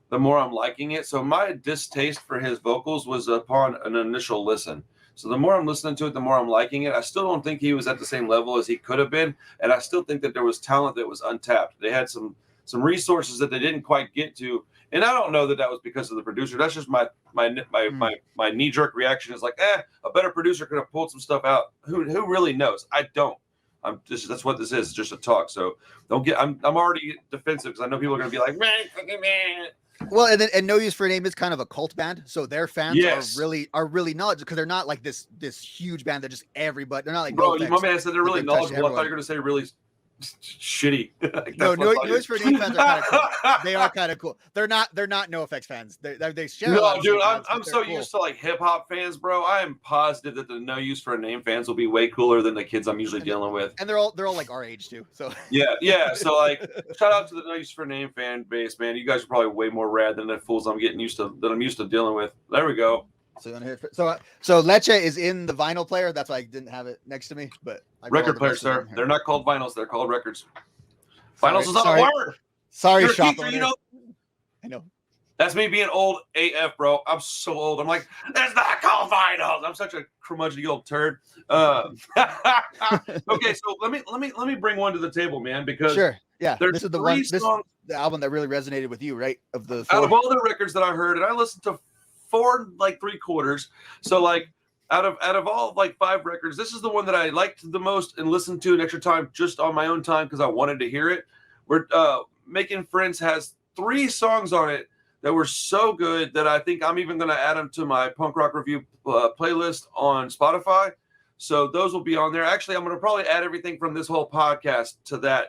the more I'm liking it. So my distaste for his vocals was upon an initial listen. So the more I'm listening to it, the more I'm liking it. I still don't think he was at the same level as he could have been. And I still think that there was talent that was untapped. They had some resources that they didn't quite get to. And I don't know that was because of the producer. That's just my knee-jerk reaction is like, a better producer could have pulled some stuff out. Who really knows? I don't. That's what this is. It's just a talk. So don't get. I'm already defensive because I know people are going to be like, man. Well, and No Use for a Name is kind of a cult band, so their fans are really knowledgeable, because they're not like this huge band that just everybody. They're not like bro. My man said they're really knowledgeable. I thought you were going to say really shitty. No Use for a Name fans are kind of cool. They are kind of cool. They're not NoFX fans. They share. No, dude, I'm so cool. Used to like hip hop fans, bro. I am positive that the No Use for a Name fans will be way cooler than the kids I'm usually dealing with. And they're all like our age too. So yeah. So like, shout out to the No Use for a Name fan base, man. You guys are probably way more rad than the fools I'm used to dealing with. There we go. So Leche is in the vinyl player. That's why I didn't have it next to me. But record players, sir. They're not called vinyls. They're called records. Vinyls is not a word. Sorry, shop owner. You know. I know. That's me being old AF, bro. I'm so old. I'm like, that's not called vinyls. I'm such a curmudgeonly old turd. Okay, so let me bring one to the table, man. Because this is the album that really resonated with you, right? Out of all the records that I heard, and I listened to 4 like 3/4. So like out of all like 5 records, this is the one that I liked the most and listened to an extra time just on my own time because I wanted to hear it. We're Making Friends has 3 songs on it that were so good that I think I'm even going to add them to my punk rock review playlist on Spotify. So those will be on there. Actually, I'm going to probably add everything from this whole podcast to that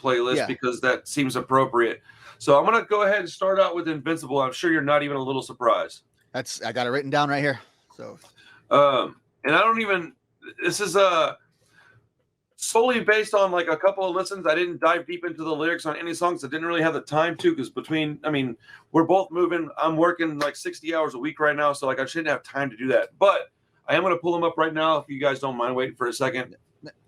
playlist because that seems appropriate. So I'm going to go ahead and start out with Invincible. I'm sure you're not even a little surprised. I got it written down right here. So, and I don't even, this is solely based on like a couple of listens. I didn't dive deep into the lyrics on any songs. I didn't really have the time to, because we're both moving. I'm working like 60 hours a week right now. So like I shouldn't have time to do that, but I am going to pull them up right now. If you guys don't mind waiting for a second.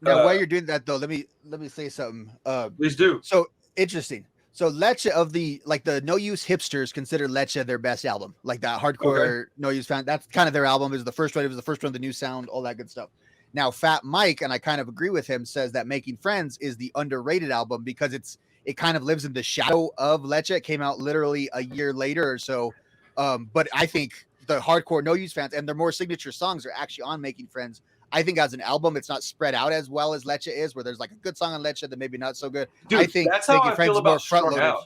Now, while you're doing that though, let me say something. Please do. So interesting. So Leche of the No Use hipsters consider Leche their best album. Like that hardcore No Use fan. That's kind of their album. It was the first one. It was the first one, the new sound, all that good stuff. Now, Fat Mike, and I kind of agree with him, says that Making Friends is the underrated album because it kind of lives in the shadow of Leche. It came out literally a year later or so. But I think the hardcore No Use fans and their more signature songs are actually on Making Friends. I think as an album, it's not spread out as well as Leche is, where there's like a good song on Leche that maybe not so good. Dude, I think that's how Making I Friends feel is more about Strung Out.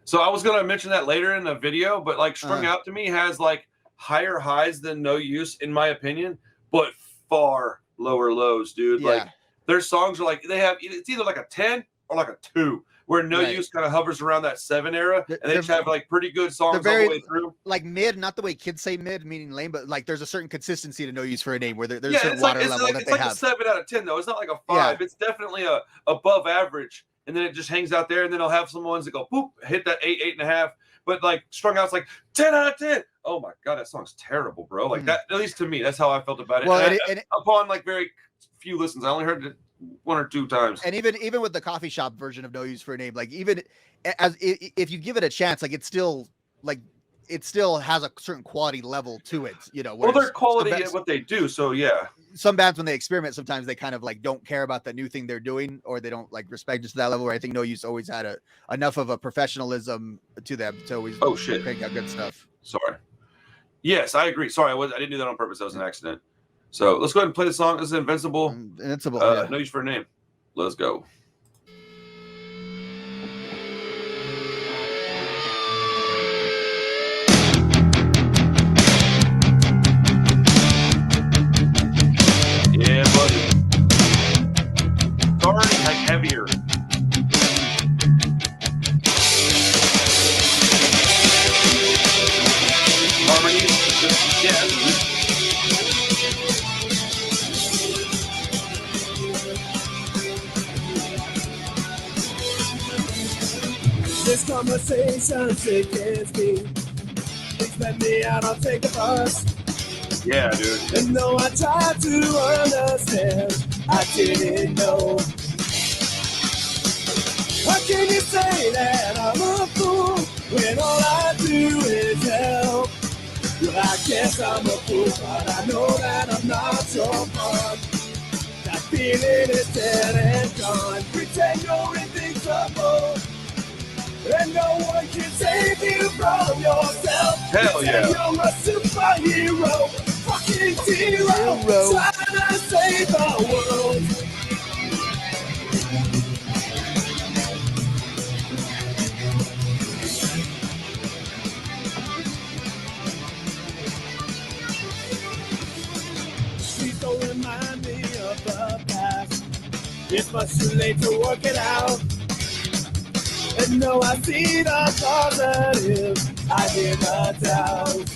So I was going to mention that later in the video, but like Strung Out to me has like higher highs than No Use, in my opinion, but far lower lows, dude. Yeah. Like their songs are like it's either like a 10 or like a 2, where No Right. Use kind of hovers around that 7 era, and they They're- just have like pretty good songs all very- the way through. like mid, not the way kids say mid, meaning lame, but like there's a certain consistency to No Use for a Name where there's a certain water level that they like have. a 7 out of 10 though. It's not like a 5. Yeah. It's definitely a above average, and then it just hangs out there, and then I'll have some ones that go boop, hit that 8, 8.5. But like strung out, it's like 10 out of 10. Oh my god, that song's terrible, bro. Like that, at least to me, that's how I felt about it. Well, and upon like very few listens, I only heard it 1 or 2 times. And even with the coffee shop version of No Use for a Name, like even as if you give it a chance, like it still has a certain quality level to it, you know. Well, their quality at what they do, so yeah. Some bands, when they experiment, sometimes they kind of like don't care about the new thing they're doing, or they don't like respect it to that level. Where I think No Use always had enough of a professionalism to them to always crank out good stuff. Sorry. Yes, I agree. Sorry, I didn't do that on purpose. That was an accident. So let's go ahead and play the song. This is Invincible. Invincible. No Use for a Name. Let's go. Yeah, buddy. It's already like heavier. Harmonies, yeah. This conversation sickens me. Please let me out, I'll take the bus. Yeah, dude. And though I tried to understand, I didn't know. How can you say that I'm a fool when all I do is help? Well, I guess I'm a fool, but I know that I'm not your fun. That feeling is dead and gone. Pretend you're invincible, and no one can save you from yourself. Hell yeah. You're a superhero, fucking zero, trying to save the world. Please don't remind me of the past. It's much too late to work it out. And no, I see the positive, I hear the doubt.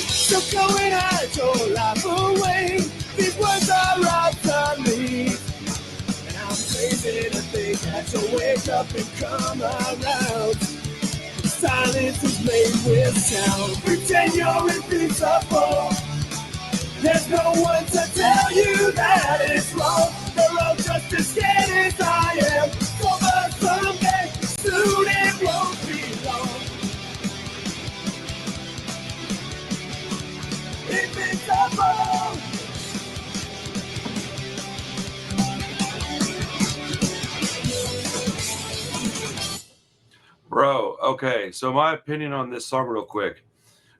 So go and hide your life away. These words are obsolete. And I'm crazy to think that you'll wake up and come around. Silence is made with sound. Pretend you're invincible. There's no one to tell you that it's wrong. They're all just as scared as I am. But someday, soon it won't be long. Invincible. Bro, okay. So my opinion on this song real quick.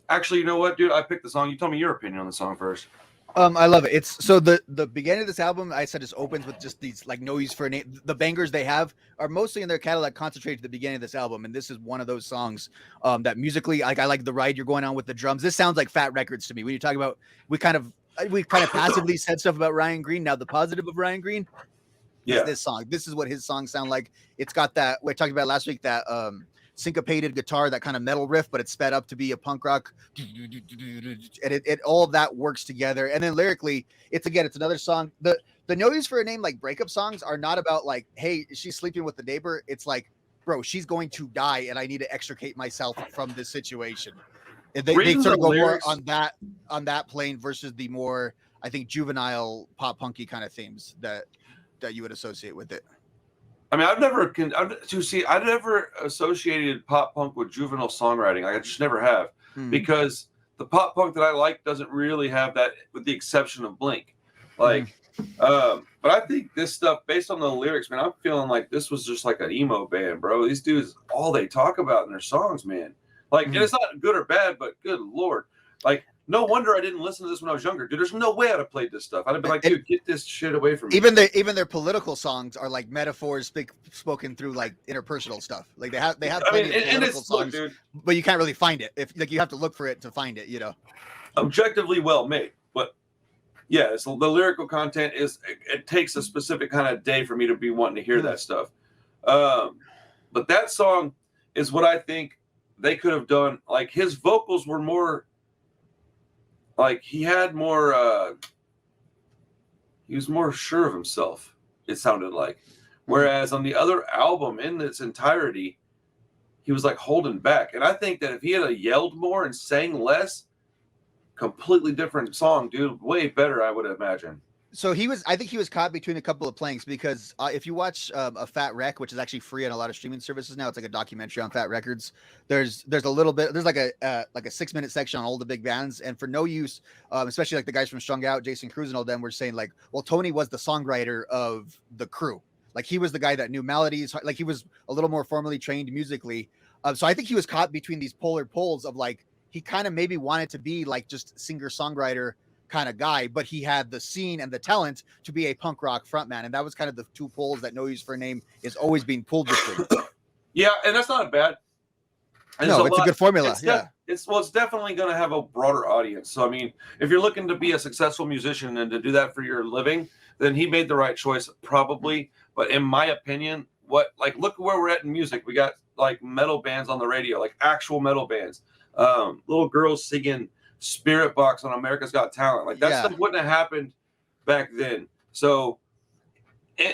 Actually, you know what, dude? I picked the song. You tell me your opinion on the song first. I love it. It's so the beginning of this album, I said, just opens with just these like No Use for a Name. The bangers they have are mostly in their catalog concentrated at the beginning of this album, and this is one of those songs that musically, like I like the ride you're going on with the drums. This sounds like Fat Records to me. When you talk about, we kind of passively said stuff about Ryan Green. Now the positive of Ryan Green, is this song. This is what his songs sound like. It's got that we talked about last week, that syncopated guitar, that kind of metal riff, but it's sped up to be a punk rock, and it all of that works together. And then lyrically, it's another song. The No Use for a Name, like breakup songs, are not about like, hey, she's sleeping with the neighbor. It's like, bro, she's going to die, and I need to extricate myself from this situation. And they sort of go more on that plane versus the more, I think, juvenile pop punky kind of themes that you would associate with it. I mean, I've never associated pop punk with juvenile songwriting. Like, I just never have, because the pop punk that I like doesn't really have that, with the exception of Blink. Like, but I think this stuff, based on the lyrics, man, I'm feeling like this was just like an emo band, bro. These dudes, all they talk about in their songs, man. Like, and it's not good or bad, but good Lord. Like, no wonder I didn't listen to this when I was younger, dude. There's no way I'd have played this stuff. I'd have been like, dude, get this shit away from me. Even their political songs are like metaphors spoken through like interpersonal stuff. Like they have plenty of political songs, dude, but you can't really find it. If like you have to look for it to find it, you know. Objectively well made, but Yeah, it's the lyrical content it takes a specific kind of day for me to be wanting to hear that stuff. But that song is what I think they could have done. Like his vocals were more like he had more he was more sure of himself, it sounded like. Whereas on the other album in its entirety, he was like holding back. And I think that if he had yelled more and sang less, completely different song, dude. Way better, I would imagine. So I think he was caught between a couple of planks because if you watch a Fat Wreck, which is actually free on a lot of streaming services now, it's like a documentary on Fat Records. There's a little bit, there's like a 6-minute section on all the big bands, and for No Use, especially like the guys from Strung Out, Jason Cruz and all them were saying like, well, Tony was the songwriter of the crew. Like he was the guy that knew melodies, like he was a little more formally trained musically. So I think he was caught between these polar poles of like, he kind of maybe wanted to be like just singer-songwriter kind of guy, but he had the scene and the talent to be a punk rock frontman. And that was kind of the two poles that No Use for a Name is always being pulled between. Yeah, and that's not bad. No, it's a good formula. It's definitely going to have a broader audience. So, I mean, if you're looking to be a successful musician and to do that for your living, then he made the right choice, probably. But in my opinion, look where we're at in music. We got like metal bands on the radio, like actual metal bands. Little girls singing Spirit Box on America's Got Talent. Like that stuff wouldn't have happened back then. So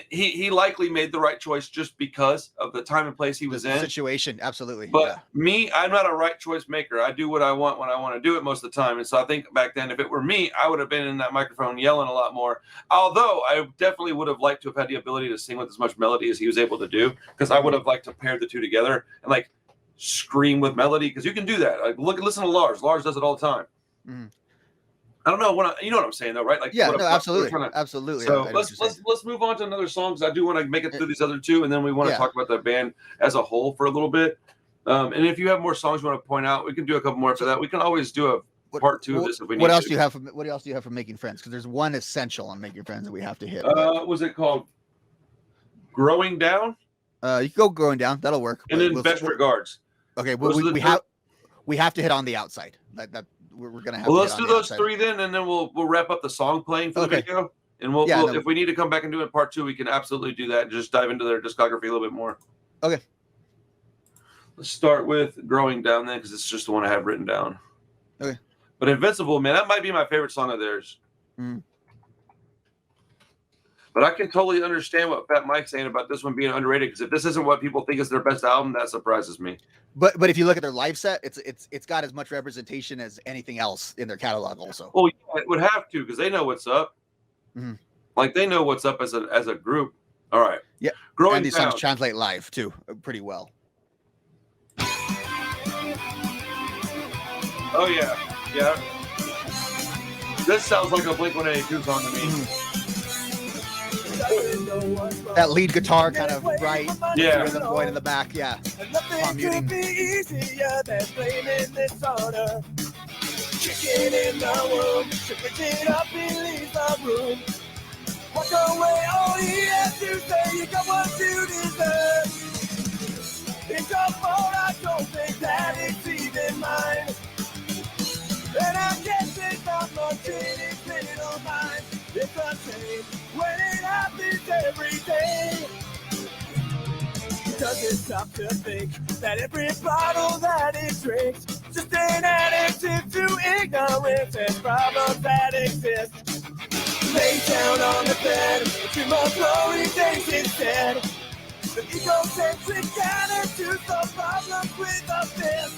he likely made the right choice just because of the time and place he was in. Situation, absolutely. But me, I'm not a right choice maker. I do what I want when I want to do it most of the time. And so I think back then, if it were me, I would have been in that microphone yelling a lot more. Although I definitely would have liked to have had the ability to sing with as much melody as he was able to do, because I would have liked to pair the two together and like scream with melody, because you can do that. Like listen to Lars. Lars does it all the time. Mm. I don't know you know what I'm saying though, right? Like absolutely, absolutely. So let's move on to another song, because I do want to make it through these other two, and then we want to talk about the band as a whole for a little bit. And if you have more songs you want to point out, we can do a couple more for that. We can always do a part two of this if we need. What else do you have from Making Friends? Because there's one essential on Making Friends that we have to hit. Was it called Growing Down? You can go Growing Down. That'll work. And then Best Regards. Okay, we have to hit On the Outside. That we're gonna have. Well, let's do those three then, and then we'll wrap up the song playing for the video. And we'll if we need to come back and do it part two, we can absolutely do that and just dive into their discography a little bit more. Okay. Let's start with Growing Down then, because it's just the one I have written down. Okay. But Invincible, man, that might be my favorite song of theirs. Mm. But I can totally understand what Fat Mike's saying about this one being underrated, because if this isn't what people think is their best album, that surprises me. But if you look at their live set, it's got as much representation as anything else in their catalog also. Well, yeah, it would have to, because they know what's up. Mm-hmm. Like they know what's up as a group. All right. Yeah. Growing and these Down. songs translate live too pretty well. Oh yeah. Yeah. This sounds like a Blink-182 song to me. Mm-hmm. That lead guitar kind of right, yeah, rhythm going in the back, yeah. Nothing could be easier than blaming this on her. Kicking in the womb, shipping it up, he leaves the room. Walk away, all he has to say, you got what you deserve. It's your fault, I don't think that it's even mine. And I guess it's not much in his little mind. It's a shame when it happens every day. Does it stop to think that every bottle that it drinks just an additive to ignorance and problems that exist? Lay down on the bed, dream of glory days instead. The egocentric attitude solves problems with a fist.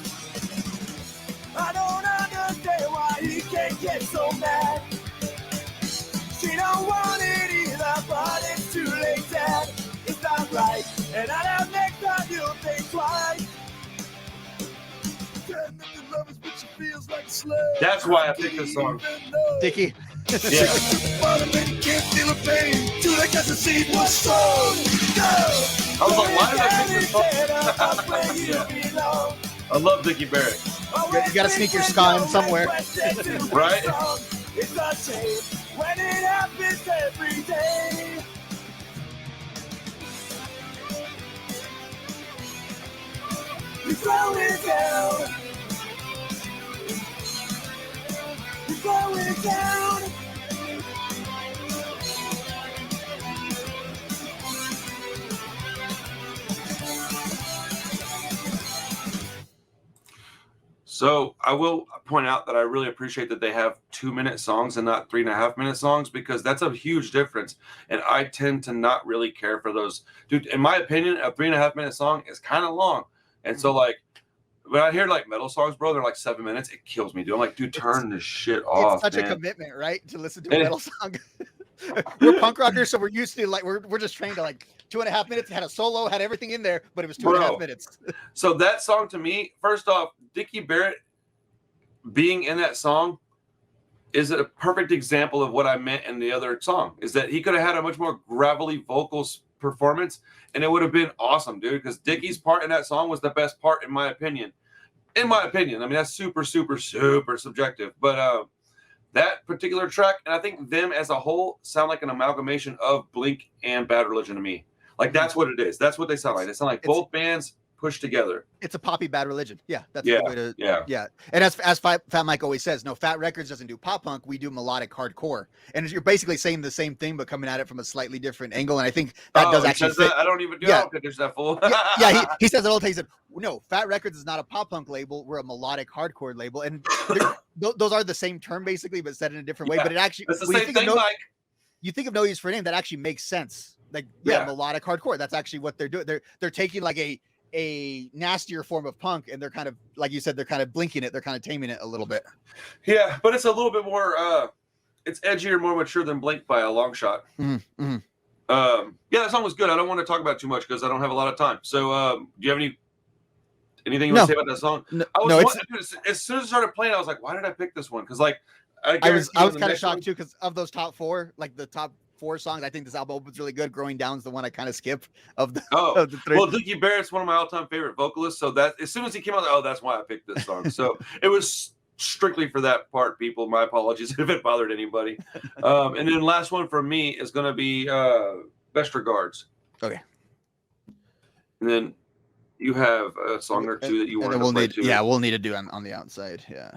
I don't understand why he can't get so mad. She don't want it either, but it's too late, Dad. It's not right, and I know next time you'll think twice. That's why I picked this song. Dickie. Yeah. I was like, why did I pick this song? Yeah. I love Dickie Barrett. You gotta sneak your ska in somewhere. Right? It's a shame when it happens every day. You're going down. You're going down. So I will point out that I really appreciate that they have 2-minute songs and not 3.5-minute songs, because that's a huge difference. And I tend to not really care for those. Dude, in my opinion, a 3.5-minute song is kind of long. And so like when I hear like metal songs, bro, they're like 7 minutes. It kills me, dude. I'm like, dude, turn this shit off. It's such man. a commitment, right? To listen to a metal song. We're punk rockers, so we're used to like we're just trained to like 2.5 minutes. Had a solo, had everything in there, but it was 2.5 minutes. So that song to me, first off, Dickie Barrett being in that song is a perfect example of what I meant in the other song. Is that he could have had a much more gravelly vocals performance, and it would have been awesome, dude. Because Dickie's part in that song was the best part, in my opinion. In my opinion, I mean that's super, super, super subjective, but that particular track, and I think them as a whole sound like an amalgamation of Blink and Bad Religion to me. Like that's what it is. That's what they sound like. They sound like both bands pushed together. It's a poppy Bad Religion. Yeah, that's the way to. Yeah. And as Fat Mike always says, no, Fat Records doesn't do pop punk. We do melodic hardcore, and you're basically saying the same thing, but coming at it from a slightly different angle. And I think that does actually fit. I don't even do there's that fool. He says it all the time. He said, no, Fat Records is not a pop punk label. We're a melodic hardcore label, and those are the same term basically, but said in a different way. But it actually, it's the same thing, Mike. You think of No Use for a Name, that actually makes sense. Like melodic hardcore. That's actually what they're doing. They're taking like a nastier form of punk, and they're kind of, like you said, they're kind of blinking it, they're kind of taming it a little bit. Yeah, but it's a little bit more it's edgier, more mature than Blink by a long shot. Mm-hmm. That song was good. I don't want to talk about it too much because I don't have a lot of time. So do you have anything you want to say about that song? As soon as it started playing, I was like, why did I pick this one? Because like I was kind of shocked too, because of those top four, like the top 4 songs, I think this album opens really good. Growing Down is the one I kind of skip of the of the 3. Well, Dickie Barrett's one of my all-time favorite vocalists, so that as soon as he came out, that's why I picked this song. So it was strictly for that part, people. My apologies if it bothered anybody. And then last one for me is going to be Best Regards. Okay. And then you have a song or two that you want to play too. Yeah, we'll need to do on the outside. Yeah.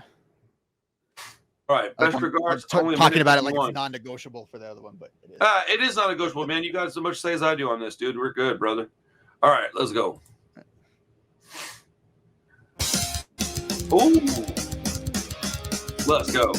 All right, Best Regards. Talking about it like it's non-negotiable for the other one, but it is. It is non-negotiable, man. You got as much say as I do on this, dude. We're good, brother. All right, let's go. Ooh, let's go.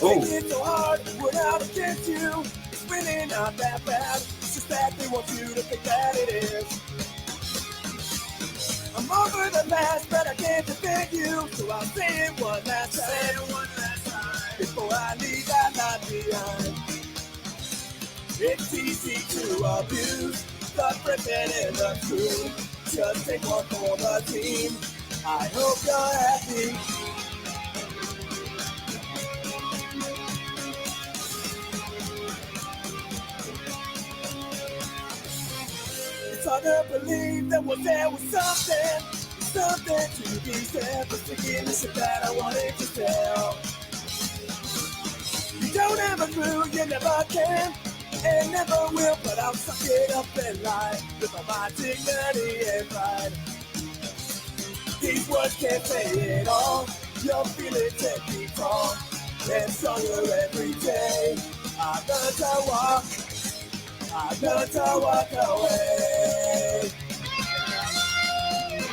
It's so hard without against you. It's really not that bad. It's just that they want you to think that it is. I'm over the last, but I can't defend you. So I'll say it one last time. Before I leave that night behind. It's easy to abuse the friction in the crew. Just take one for the team. I hope you're happy. It's hard to believe that what there was something to be said, but thinking the shit that I wanted to tell. You don't have a clue, you never can, and never will, but I'll suck it up and lie, with all my dignity and pride. These words can't say it all, your feelings take me tall, and stronger every day. I learned to walk away.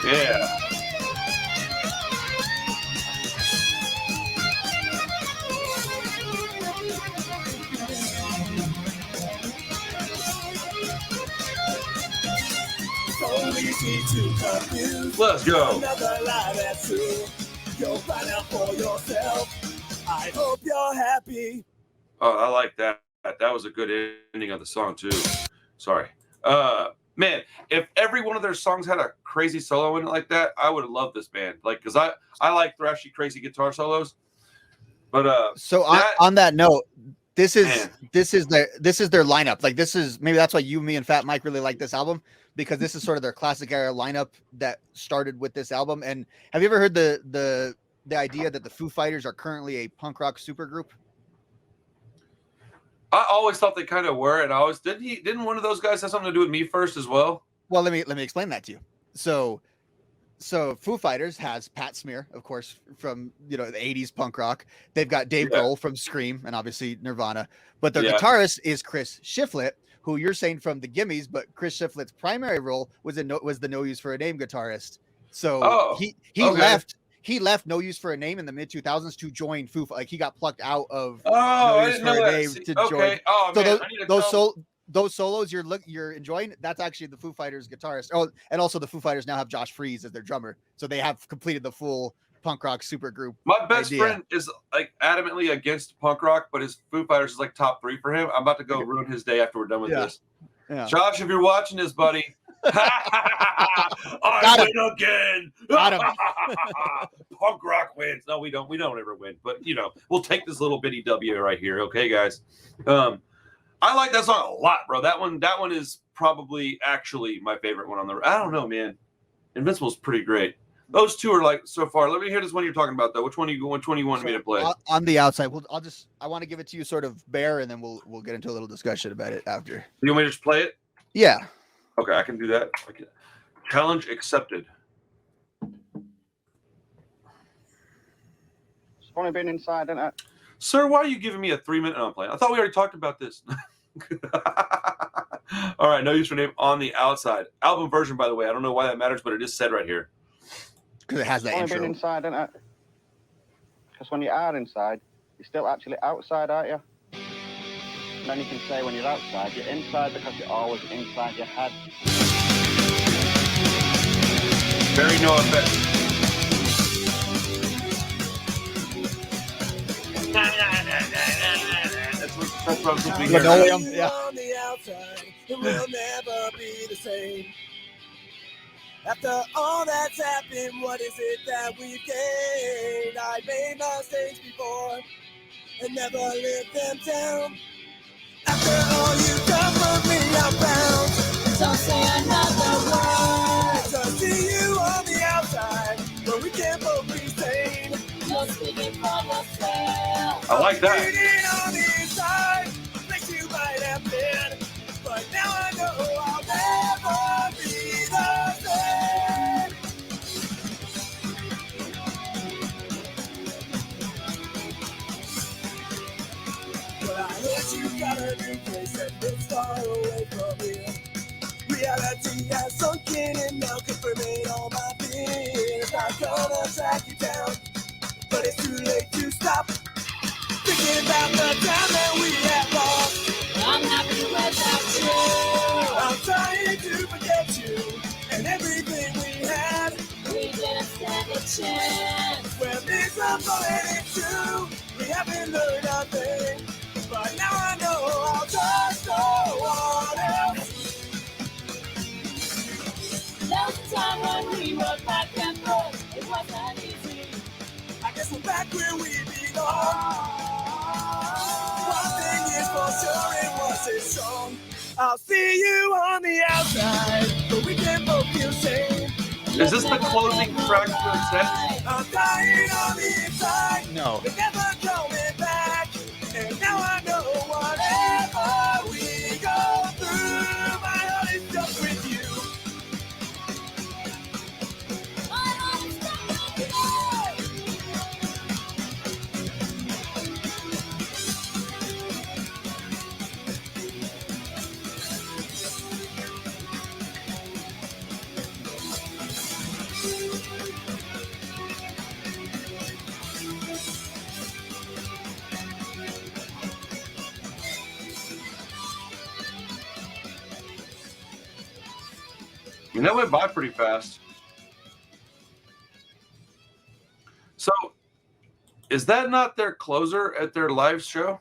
Yeah. So easy to confuse. Let's go. Another lie that's true. You'll find out for yourself. I hope you're happy. Oh, I like that. That was a good ending of the song too. Sorry. Man, if every one of their songs had a crazy solo in it like that, I would love this band. Like, cause I like thrashy, crazy guitar solos. But so on that note, this is their lineup. Like this is maybe that's why you, me, and Fat Mike really like this album, because this is sort of their classic era lineup that started with this album. And have you ever heard the idea that the Foo Fighters are currently a punk rock supergroup? I always thought they kind of were, and I always didn't one of those guys have something to do with Me First as well? Well, let me explain that to you. So So Foo Fighters has Pat Smear, of course, from the '80s punk rock. They've got Dave Yeah. Grohl from Scream and obviously Nirvana. But their Yeah. guitarist is Chris Shiflett, who you're saying from the Gimmies, but Chris Shiflett's primary role was the No Use for a Name guitarist. So he okay. left No Use for a Name in the mid 2000s to join Foo. Like he got plucked out of Oh, No I Use didn't for know a that. Name See, to join. okay. Oh So man, I need to those solos you're enjoying, that's actually the Foo Fighters guitarist. Oh, and also the Foo Fighters now have Josh Freese as their drummer, so they have completed the full punk rock supergroup. My best idea. friend is like adamantly against punk rock, but his Foo Fighters is like top 3 for him. I'm about to go ruin his day after we're done with this. Yeah. Josh, if you're watching this, buddy, I win again. Got him. Punk rock wins. No, we don't. We don't ever win, but we'll take this little bitty W right here. Okay, guys. I like that song a lot, bro. That one is probably actually my favorite one on the. I don't know, man. Invincible is pretty great. Those two are like so far. Let me hear this one you're talking about though. Which one you wanted me to play? On the outside. Well, I want to give it to you sort of bare, and then we'll get into a little discussion about it after. You want me to just play it? Yeah. Okay, I can do that. Okay. Challenge accepted. It's only been inside, isn't it? Sir, why are you giving me a 3-minute on play? I thought we already talked about this. All right, No Use for Name on the outside. Album version, by the way. I don't know why that matters, but it is said right here. Because it has that It's only intro. been inside, isn't it? Because when you are inside, you're still actually outside, aren't you? And then you can say when you're outside, you're inside because you're always inside your head. Very NOFX. That's what I was hoping to hear. Linoleum, yeah. On the outside, it will never be the same. After all that's happened, what is it that we've gained? I made mistakes before and never lived them down. After all you've done for me, I'm bound. Don't say another word. To see you on the outside, where we can both be sane. You're speaking for yourself. I like that. Bleeding on the inside, place you might have been, but now I know I'll never be the same. But I heard you got a new place and it's far away from here. Reality has sunk in and now confirming all my fears. I'm gonna track you down, but it's too late to stop. Thinking about the time that we have lost. I'm happy without you. I'm trying to forget you and everything we had. We didn't stand a chance. We're miserable and it's true. We haven't learned a thing, but now I know I'll just go on else. There was a time when we were back and forth. It wasn't easy. I guess we're back where we belong. One thing is for sure, it wasn't strong. I'll see you on the outside, but we can both feel safe. Is this the closing track for the set? I'm dying on the inside. No. We're never coming back. And now I know whatever we go through, my heart is stuck with you. My heart is stuck with you. I mean, that went by pretty fast. So, is that not their closer at their live show?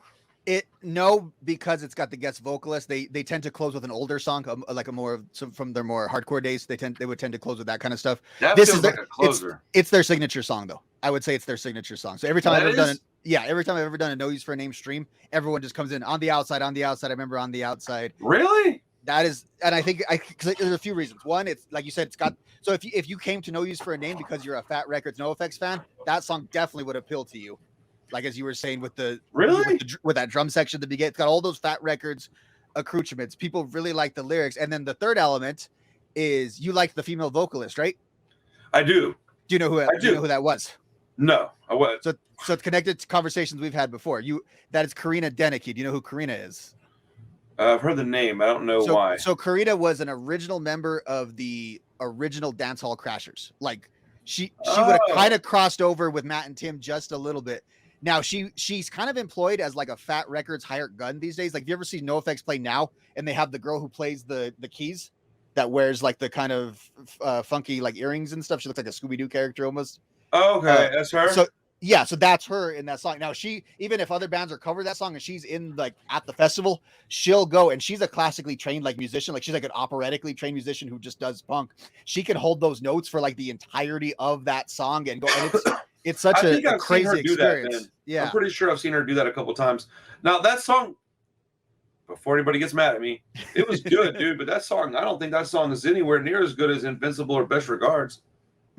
No, because it's got the guest vocalist. They tend to close with an older song, like a more from their more hardcore days. They would tend to close with that kind of stuff. That This feels is like their- a closer. It's their signature song, though. I would say it's their signature song. So every time That I've ever done is? it, every time I've ever done a No Use for a Name stream, everyone just comes in on the outside, on the outside. I remember on the outside. Really? That is, and I think cause there's a few reasons. One, it's like you said, it's got. So if you came to No Use for a Name because you're a Fat Records NoFX fan, that song definitely would appeal to you. Like as you were saying with the Really? with that drum section at the beginning, it's got all those Fat Records accoutrements. People really like the lyrics, and then the third element is you like the female vocalist, right? I do. Do you know who? Do you know who that was? No, I was. So it's connected to conversations we've had before. That is Karina Denicky. Do you know who Karina is? I've heard the name. I don't know why. So Karina was an original member of the original Dancehall Crashers. Like she would have kind of crossed over with Matt and Tim just a little bit. Now she's kind of employed as like a Fat Records hired gun these days. Like, if you ever see NOFX play now, and they have the girl who plays the keys that wears like the kind of funky like earrings and stuff. She looks like a Scooby-Doo character almost. Oh, okay, that's her. So that's her in that song. Now even if other bands are covering that song and she's in like at the festival, she'll go, and she's a classically trained like musician. Like, she's like an operatically trained musician who just does punk. She can hold those notes for like the entirety of that song and go. And it's such a crazy experience. I'm pretty sure I've seen her do that a couple times. Now that song, before anybody gets mad at me, it was good, dude. But that song, I don't think that song is anywhere near as good as Invincible or Best Regards.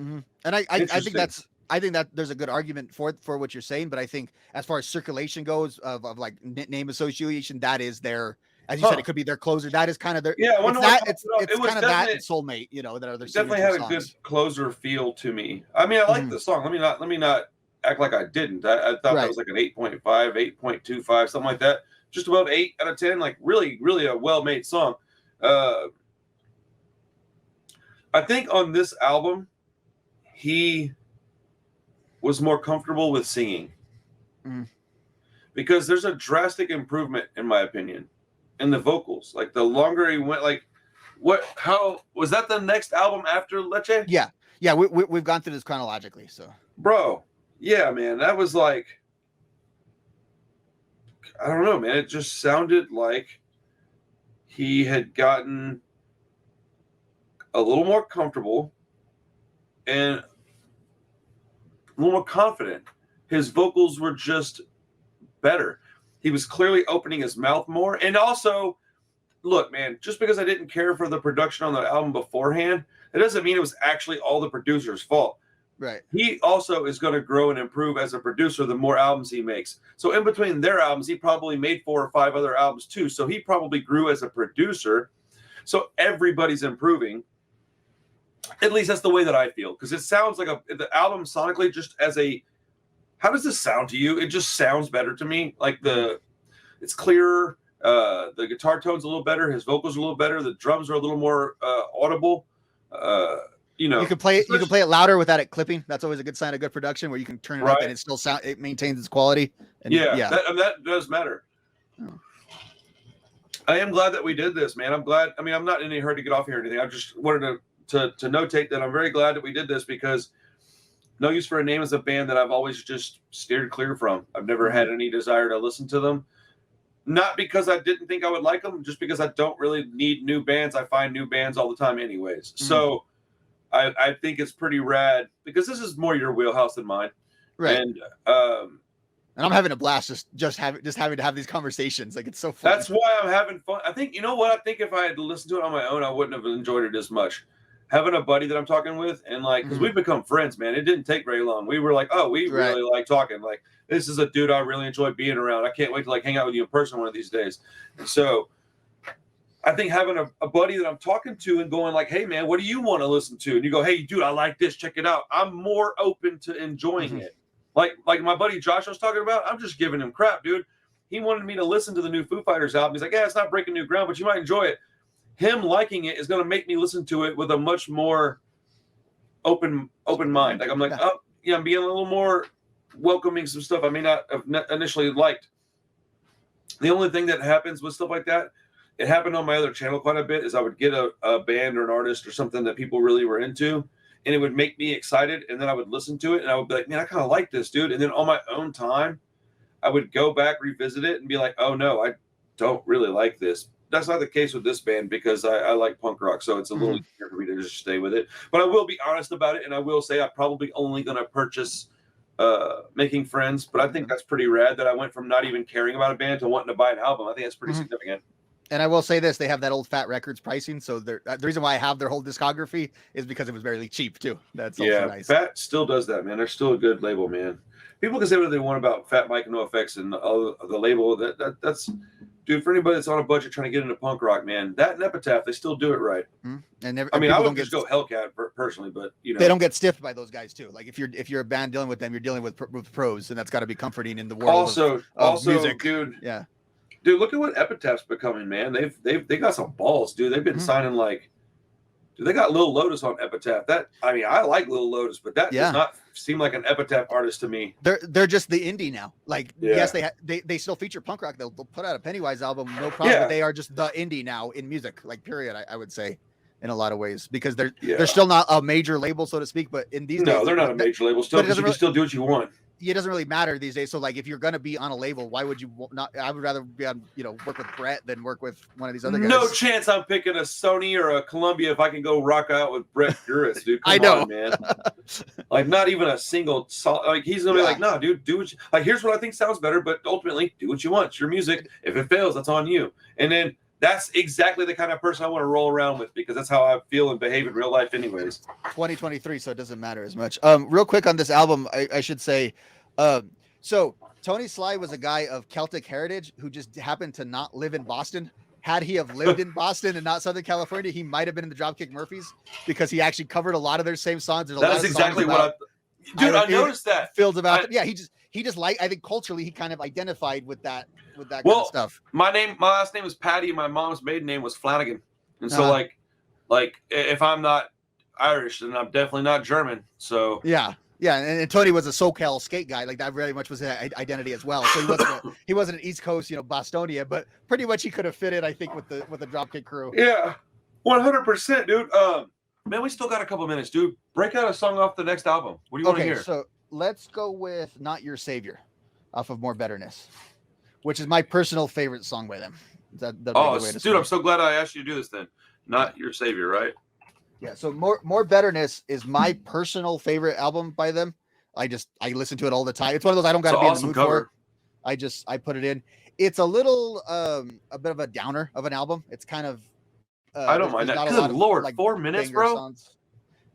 Mm-hmm. And I think that there's a good argument for what you're saying, but I think as far as circulation goes of like name association, that is their, as you said, it could be their closer. That is kind of their, yeah. It's kind of that and Soulmate, you know, that are their definitely had a good closer feel to me. I mean, I like the song. Let me not act like I didn't. I thought that was like an 8.5, 8.25, something like that. Just above 8 out of 10. Like, really, really a well-made song. I think on this album, he was more comfortable with singing, because there's a drastic improvement, in my opinion, in the vocals. Like, the longer he went, like, how was that the next album after Leche? Yeah. We've gone through this chronologically. So, bro, yeah, man, that was like, I don't know, man. It just sounded like he had gotten a little more comfortable and a little more confident. His vocals were just better. He was clearly opening his mouth more. And also, look, man, just because I didn't care for the production on the album beforehand, it doesn't mean it was actually all the producer's fault. Right. He also is going to grow and improve as a producer the more albums he makes. So in between their albums, he probably made 4 or 5 other albums too. So he probably grew as a producer. So everybody's improving. At least that's the way that I feel, because it sounds like the album sonically, just as how does this sound to you? It just sounds better to me. Like, it's clearer. The guitar tone's a little better. His vocals are a little better. The drums are a little more audible. You know, you can play it louder without it clipping. That's always a good sign of good production, where you can turn it up and it maintains its quality. And that does matter. Oh. I am glad that we did this, man. I'm glad. I mean, I'm not in any hurry to get off here or anything. I just wanted to notate that I'm very glad that we did this, because No Use for a Name is a band that I've always just steered clear from. I've never had any desire to listen to them. Not because I didn't think I would like them, just because I don't really need new bands. I find new bands all the time anyways. Mm-hmm. So I think it's pretty rad, because this is more your wheelhouse than mine. Right. And I'm having a blast just having to have these conversations. Like, it's so fun. That's why I'm having fun. I think, you know what? I think if I had listened to it on my own, I wouldn't have enjoyed it as much. Having a buddy that I'm talking with, and like, because we've become friends, man. It didn't take very long. We were like, oh, we really like talking. Like, this is a dude I really enjoy being around. I can't wait to like hang out with you in person one of these days. And so I think having a buddy that I'm talking to and going like, hey, man, what do you want to listen to? And you go, hey, dude, I like this. Check it out. I'm more open to enjoying it. Like my buddy Josh was talking about, I'm just giving him crap, dude. He wanted me to listen to the new Foo Fighters album. He's like, yeah, it's not breaking new ground, but you might enjoy it. Him liking it is going to make me listen to it with a much more open mind. Like, I'm like, oh, yeah, I'm being a little more welcoming some stuff I may not have initially liked. The only thing that happens with stuff like that, it happened on my other channel quite a bit, is I would get a band or an artist or something that people really were into, and it would make me excited, and then I would listen to it, and I would be like, man, I kind of like this, dude. And then on my own time, I would go back, revisit it, and be like, oh, no, I don't really like this. That's not the case with this band, because I like punk rock, so it's a little easier for me to just stay with it. But I will be honest about it, and I will say I'm probably only going to purchase Making Friends, but I think that's pretty rad that I went from not even caring about a band to wanting to buy an album. I think that's pretty significant. And I will say this, they have that old Fat Records pricing, so the reason why I have their whole discography is because it was very cheap too. That's also nice. Fat still does that, man. They're still a good label, man. People can say what they want about Fat Mike and NOFX and all the label. dude, for anybody that's on a budget trying to get into punk rock, man, that and Epitaph, they still do it right. And I mean, I would just go Hellcat personally, but they don't get stiffed by those guys too. Like if you're a band dealing with them, you're dealing with pros, and that's got to be comforting in the world. Also, music. Dude, yeah, dude, look at what Epitaph's becoming, man. They got some balls, dude. They've been signing like. Dude, they got Lil Lotus on Epitaph. I like Lil Lotus, but that does not seem like an Epitaph artist to me. They're just the indie now. Like yes, they still feature punk rock. They'll put out a Pennywise album, no problem. But they are just the indie now in music, like period. I would say, in a lot of ways, because they're still not a major label, so to speak. But in these days, they're not a major label. Still, you can still do what you want. It doesn't really matter these days. So like, if you're gonna be on a label, why would you not? I would rather be on, work with Brett than work with one of these other guys. No chance I'm picking a Sony or a Columbia if I can go rock out with Brett Duras, dude. Come I know, on, man. Like, not even a single song. Like, he's gonna be like, no, dude, do what you like. Here's what I think sounds better, but ultimately, do what you want. It's your music. If it fails, that's on you. And then that's exactly the kind of person I want to roll around with, because that's how I feel and behave in real life, anyways. 2023, so it doesn't matter as much. Real quick on this album, I should say, so Tony Sly was a guy of Celtic heritage who just happened to not live in Boston. Had he have lived in Boston and not Southern California, he might have been in the Dropkick Murphys, because he actually covered a lot of their same songs. That's exactly what I noticed that. Feels about he just like, I think culturally he kind of identified with that kind of stuff. My last name is Patty, and my mom's maiden name was Flanagan. And so like if I'm not Irish, then I'm definitely not German. So yeah, and Tony was a SoCal skate guy. Like that very much was his identity as well. So he wasn't an East Coast, Bostonia, but pretty much he could have fit in, I think, with the Dropkick crew. Yeah, 100%, dude. Man, we still got a couple minutes, dude. Break out a song off the next album. What do you want to hear? So let's go with "Not Your Savior" off of More Betterness, which is my personal favorite song by them. Dude, I'm so glad I asked you to do this then. "Not Your Savior," right? Yeah, so More Betterness is my personal favorite album by them. I listen to it all the time. It's one of those I don't got to be in the mood for. I put it in. It's a little a bit of a downer of an album. It's kind of I don't mind that. Good Lord, 4 minutes, bro. Songs.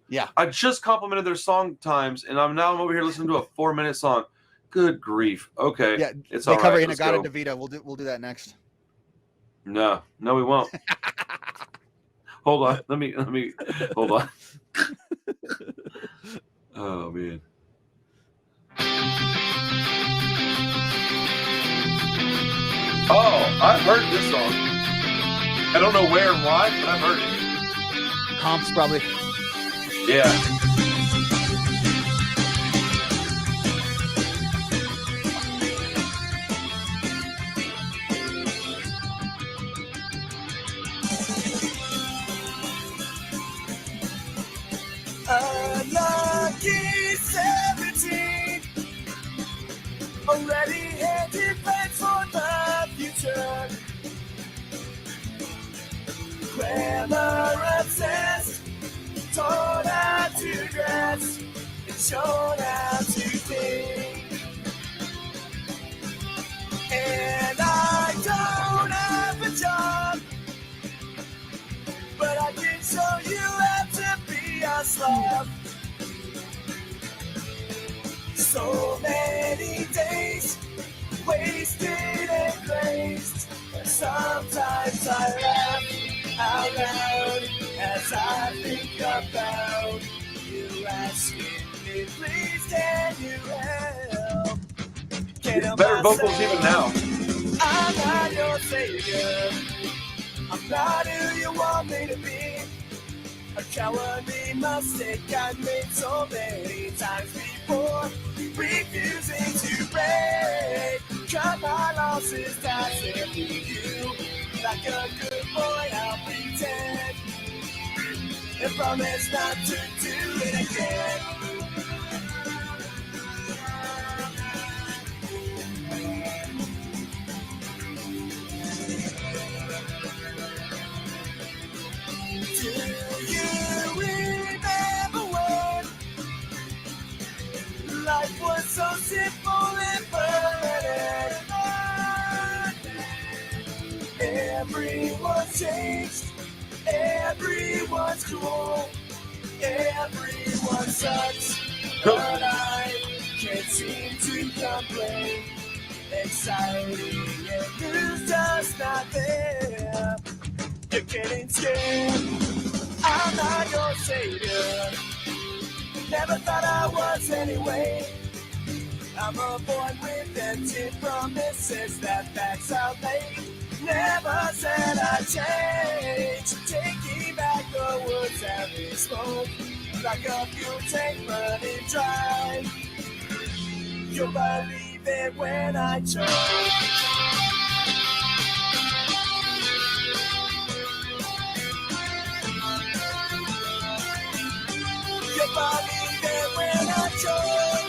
Yeah, I just complimented their song times, and I'm over here listening to a 4-minute song. Good grief. Okay, yeah, it's they all cover right. Inagata Devita. We'll do that next. No, we won't. Hold on. Let me hold on. Oh man. Oh, I've heard this song. I don't know where and why, but I've heard it. Comps probably. Yeah. Unlucky 17, already headed back for the future. Grammar obsessed, taught how to dress, and shown how to think. And I don't have a job, but I can show you how to be a slave. So many days wasted and graced. Sometimes I laugh out loud as I think about you asking me, please can you help? Better vocals even now. I'm not your savior. I'm not who you want me to be. A cowardly mistake I made so many times before. Refusing to break. Cut my losses, that's it for you. Like a good boy, I'll pretend. And promise not to do it again. Do you remember when life was so simple and permanent? Everyone's changed, everyone's cool, everyone sucks, but I can't seem to complain. exciting, and you're just not there. You're getting scared. I'm not your savior. Never thought I was anyway. I'm a boy with empty promises that backs out late. Never said I'd change. Taking back the words that we spoke, like a fuel tank running dry. You'll believe it when I choke. You'll believe it when I choke.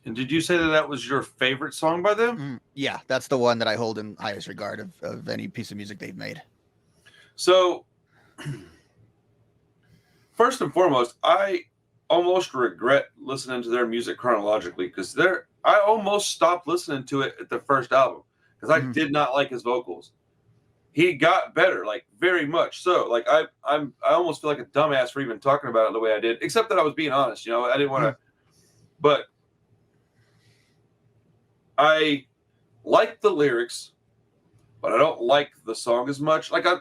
And did you say that that was your favorite song by them? Yeah, that's the one that I hold in highest regard of any piece of music they've made. So, first and foremost, I almost regret listening to their music chronologically because I almost stopped listening to it at the first album because I did not like his vocals. He got better, like very much so. Like I almost feel like a dumbass for even talking about it the way I did, except that I was being honest. You know, I didn't want to, but I like the lyrics, but I don't like the song as much. Okay,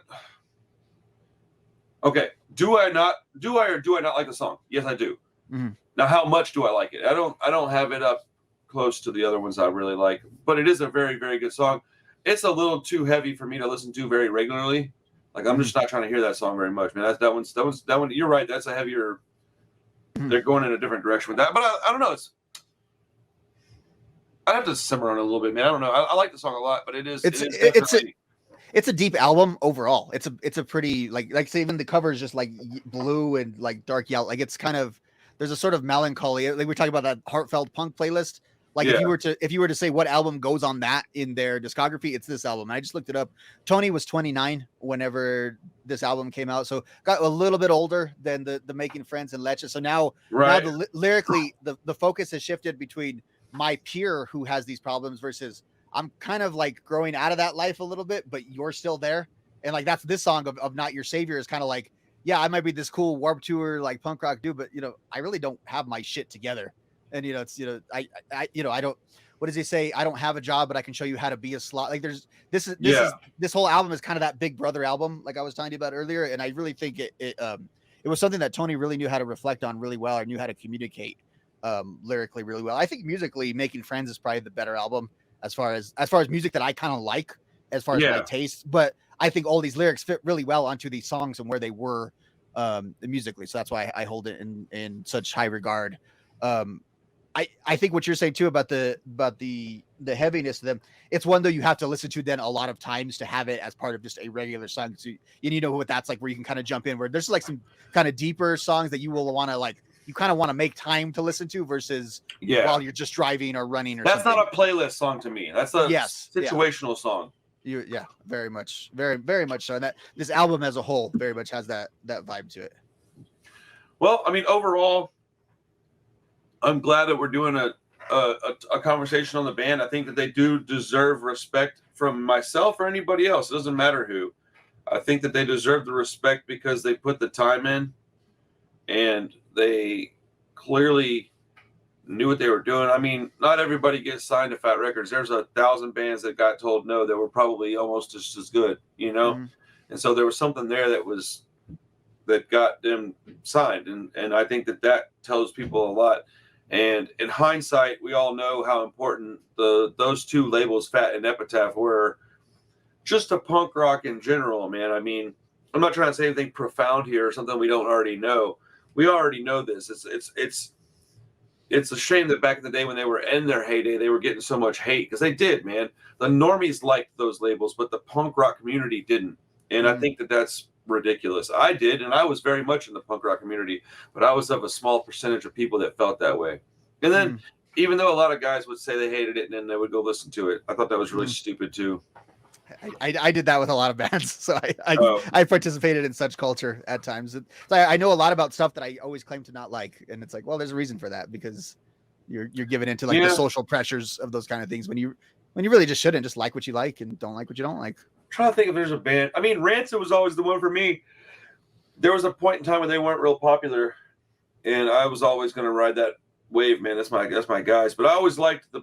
do I or do I not like the song? Yes, I do. Mm-hmm. Now, how much do I like it? I don't have it up close to the other ones I really like, but it is a very, very good song. It's a little too heavy for me to listen to very regularly. Like I'm just not trying to hear that song very much, man. That one. You're right. That's a heavier. They're going in a different direction with that, but I don't know. I have to simmer on it a little bit, man. I don't know. I like the song a lot, but it's a deep album overall. It's a pretty like say even the cover is just like blue and like dark yellow. Like it's kind of there's a sort of melancholy. Like we're talking about that heartfelt punk playlist. Like if you were to say what album goes on that in their discography, it's this album. I just looked it up. Tony was 29 whenever this album came out, so got a little bit older than the Making Friends and Leche. So now lyrically the focus has shifted between my peer who has these problems versus I'm kind of like growing out of that life a little bit, but you're still there. And like that's this song of Not Your Savior is kind of like, yeah, I might be this cool Warped Tour like punk rock dude, but I really don't have my shit together. And it's I don't. What does he say? I don't have a job, but I can show you how to be a slot. Like this whole album is kind of that Big Brother album, like I was telling you about earlier. And I really think it was something that Tony really knew how to reflect on really well, or knew how to communicate lyrically really well. I think musically, Making Friends is probably the better album as far as music that I kind of like, as far as my taste. But I think all these lyrics fit really well onto these songs and where they were musically. So that's why I hold it in such high regard. I think what you're saying too about the heaviness of them, it's one though you have to listen to then a lot of times to have it as part of just a regular song. So you know what that's like, where you can kind of jump in, where there's like some kind of deeper songs that you will want to like, you kind of want to make time to listen to versus while you're just driving or running or that's something. not a playlist song to me. That's a situational song. Very much so. And that this album as a whole very much has that vibe to it. Well, I mean, overall, I'm glad that we're doing a conversation on the band. I think that they do deserve respect from myself or anybody else. It doesn't matter who. I think that they deserve the respect because they put the time in and they clearly knew what they were doing. I mean, not everybody gets signed to Fat Records. There's 1,000 bands that got told no that were probably almost just as good, Mm-hmm. And so there was something there that got them signed. And I think that tells people a lot. And in hindsight, we all know how important those two labels, Fat and Epitaph, were just to punk rock in general, man. I mean, I'm not trying to say anything profound here or something we don't already know, we already know this. It's a shame that back in the day when they were in their heyday, they were getting so much hate because they did, man. The normies liked those labels, but the punk rock community didn't. And I think that that's ridiculous. I did, and I was very much in the punk rock community, but I was of a small percentage of people that felt that way. And then, even though a lot of guys would say they hated it and then they would go listen to it, I thought that was really stupid too. I did that with a lot of bands, so I participated in such culture at times. I know a lot about stuff that I always claim to not like, and it's like, well, there's a reason for that because you're given into like the social pressures of those kind of things when you really just shouldn't. Just like what you like and don't like what you don't like. I'm trying to think if there's a band. I mean, Rancid was always the one for me. There was a point in time when they weren't real popular, and I was always going to ride that wave, man. That's my guys. But I always liked the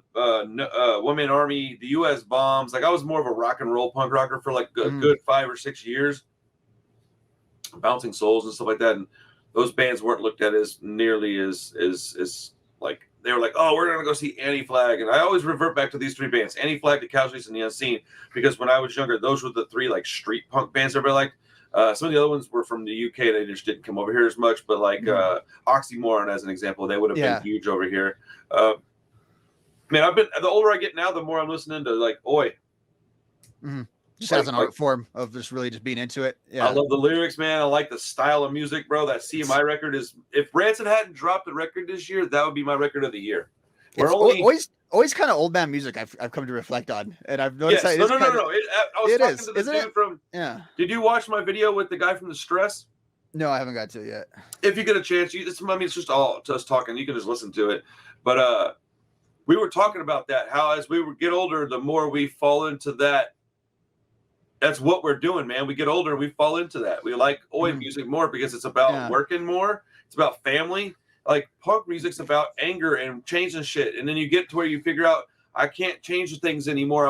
One Man Army, the U.S. Bombs. Like I was more of a rock and roll punk rocker for like a good 5 or 6 years. Bouncing Souls and stuff like that. And those bands weren't looked at as nearly as like they were like, oh, we're gonna go see Anti-Flag. And I always revert back to these three bands: Anti-Flag, The Casualties, and The Unseen, because when I was younger, those were the three like street punk bands everybody liked. Some of the other ones were from the UK. They just didn't come over here as much. But like Oxymoron, as an example, they would have been huge over here. Man, I've been the older I get now, the more I'm listening to like Oi. Just as an art form of just really just being into it. Yeah, I love the lyrics, man. I like the style of music, bro. That CMI record is. If Rancid hadn't dropped a record this year, that would be my record of the year. It's always kind of old man music I've come to reflect on, and I've noticed. Yes. No. I was talking to the dude from. Yeah. Did you watch my video with the guy from The Stress? No, I haven't got to it yet. If you get a chance, it's just all us talking. You can just listen to it. But we were talking about that. How as we get older, the more we fall into that. That's what we're doing, man. We get older, we fall into that. We like Oi music more because it's about working more. It's about family. Like punk music's about anger and changing shit. And then you get to where you figure out, I can't change things anymore.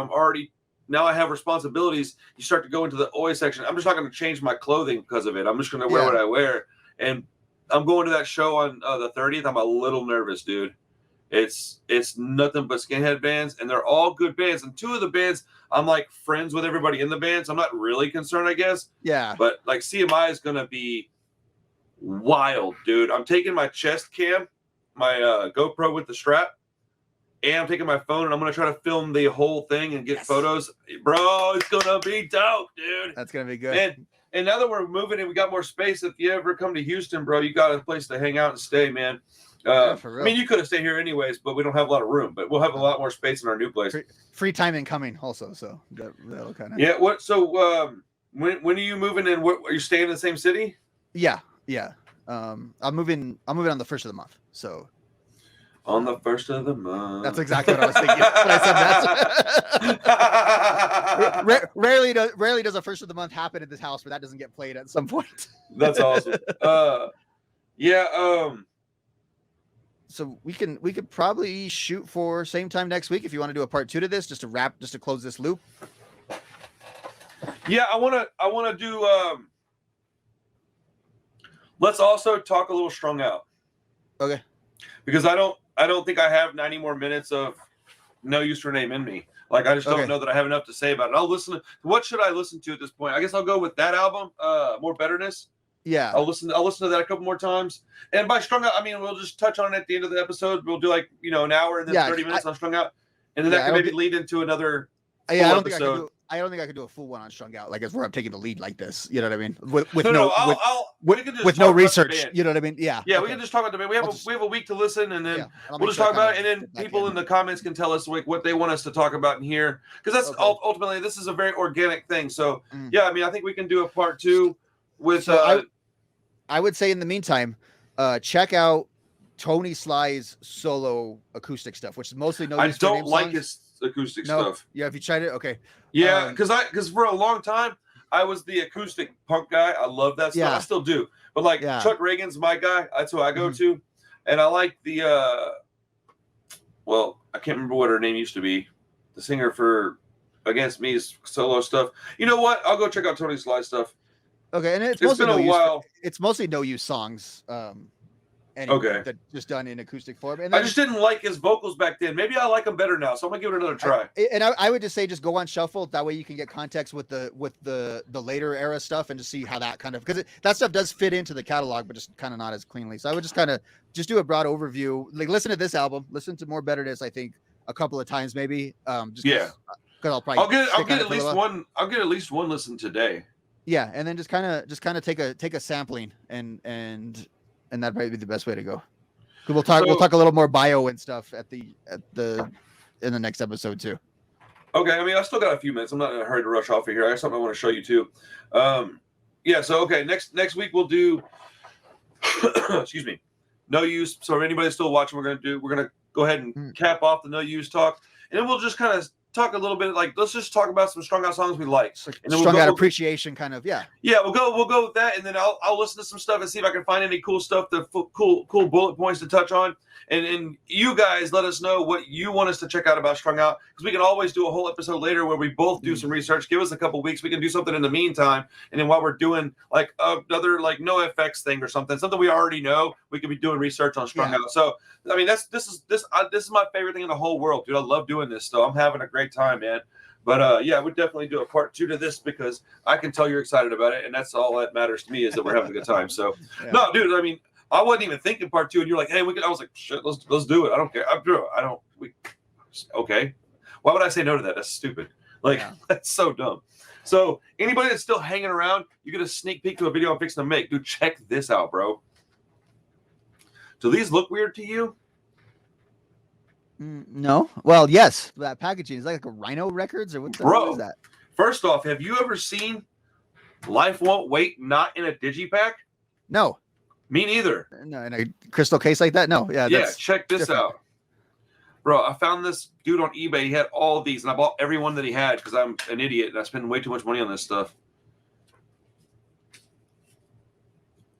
Now I have responsibilities. You start to go into the Oi section. I'm just not going to change my clothing because of it. I'm just going to wear what I wear. And I'm going to that show on the 30th. I'm a little nervous, dude. It's nothing but skinhead bands, and they're all good bands. And two of the bands, I'm like friends with everybody in the band, so I'm not really concerned, I guess. Yeah. But like CMI is gonna be wild, dude. I'm taking my chest cam, my GoPro with the strap, and I'm taking my phone, and I'm gonna try to film the whole thing and get photos, bro. It's gonna be dope, dude. That's gonna be good. And now that we're moving and we got more space, if you ever come to Houston, bro, you got a place to hang out and stay, man. I mean, you could have stayed here anyways, but we don't have a lot of room. But we'll have a lot more space in our new place. Free time incoming, also. So that'll kind of. Yeah. What? So when are you moving in? What are you staying in the same city? Yeah. I'm moving on the 1st of the month. So. On the 1st of the month. That's exactly what I was thinking when I said that. Rarely does a 1st of the month happen at this house, but that doesn't get played at some point. That's awesome. Yeah. So we could probably shoot for same time next week if you want to do a part 2 to this, just to close this loop. Yeah, I wanna do. Let's also talk a little Strung Out. Okay. Because I don't think I have 90 more minutes of No Use for a Name in me. Like I just don't know that I have enough to say about it. I'll listen to what should I listen to at this point? I guess I'll go with that album, More Betterness. Yeah, I'll listen to that a couple more times. And by Strung Out, I mean we'll just touch on it at the end of the episode. We'll do like an hour and then 30 minutes on Strung Out, and then that can maybe lead into another. Yeah, I don't think I could do a full one on Strung Out. Like it's where I'm taking the lead like this. You know what I mean? With no research. You know what I mean? Yeah. Yeah, we can just talk about the band. We have a week to listen, and then we'll just talk about it. And then people in the comments can tell us like what they want us to talk about in here, because that's ultimately this is a very organic thing. So yeah, I mean I think we can do a part 2 with. I would say in the meantime, check out Tony Sly's solo acoustic stuff, which is mostly no. I don't like his acoustic stuff. Yeah, if you tried it, okay. Yeah, because for a long time I was the acoustic punk guy. I love that stuff. I still do. But like Chuck Reagan's my guy. That's who I go to, and I like the. Well, I can't remember what her name used to be. The singer for Against Me's solo stuff. You know what? I'll go check out Tony Sly's stuff. Okay, and it's been a while. It's mostly no use songs. and just done in acoustic form. And I then, just didn't like his vocals back then. Maybe I like them better now, so I'm gonna give it another try. I would just say just go on shuffle. That way you can get context with the later era stuff and just see how that kind of, because that stuff does fit into the catalog, but just kind of not as cleanly. So I would just kind of just do a broad overview. Like listen to this album, listen to More Betterness. I think a couple of times maybe. Because I'll get at least one. I'll get at least one listen today. Yeah, and then just kind of take a sampling and that'd probably be the best way to go. We'll talk a little more bio and stuff in the next episode too. Okay, I mean I still got a few minutes. I'm not in a hurry to rush off of here. I have something I want to show you too. Next week we'll do excuse me. No use. So anybody still watching, we're gonna go ahead and cap off the no use talk, and then we'll just kind of talk a little bit, like let's just talk about some strung out songs we like, and then strung out appreciation kind of. We'll go with that, and then I'll listen to some stuff and see if I can find any cool stuff, cool bullet points to touch on, and you guys let us know what you want us to check out about strung out, because we can always do a whole episode later where we both do some research. Give us a couple weeks, we can do something in the meantime, and then while we're doing like another like NOFX thing or something we already know, we could be doing research on strung out. So I mean this is my favorite thing in the whole world, dude. I love doing this, so I'm having a great time, man. But I would definitely do a part 2 to this, because I can tell you're excited about it, and that's all that matters to me, is that we're having a good time. So no, dude, I mean I wasn't even thinking part 2, and you're like, hey, I was like, shit, let's do it. I don't care. Okay. Why would I say no to that? That's stupid. Like that's so dumb. So anybody that's still hanging around, you get a sneak peek to a video I'm fixing to make. Dude, check this out, bro. Do these look weird to you? No. Well, yes. That packaging is like a Rhino Records, or what the hell is that? First off, have you ever seen Life Won't Wait not in a digipack? No. Me neither. No, in a crystal case like that? No. Yeah. Check this out. Bro, I found this dude on eBay. He had all of these, and I bought every one that he had because I'm an idiot and I spend way too much money on this stuff.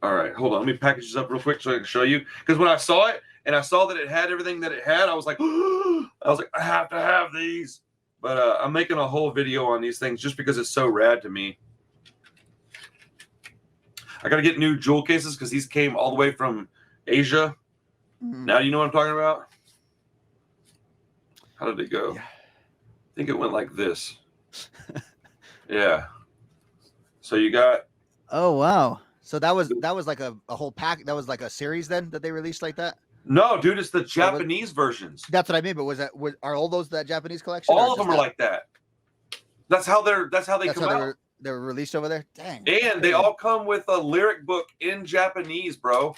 All right, hold on. Let me package this up real quick so I can show you. Because when I saw it and I saw that it had everything that it had, I was like, I have to have these. But I'm making a whole video on these things just because it's so rad to me. I got to get new jewel cases because these came all the way from Asia. Now you know what I'm talking about? How did it go? Yeah. I think it went like this. Yeah. So you got. Oh, wow. So that was like a whole pack. That was like a series then that they released like that? No, dude, it's the Japanese versions. That's what I mean. But are all those that Japanese collection? All of them are like that. That's how they come out. They were released over there. Dang. And they all come with a lyric book in Japanese, bro.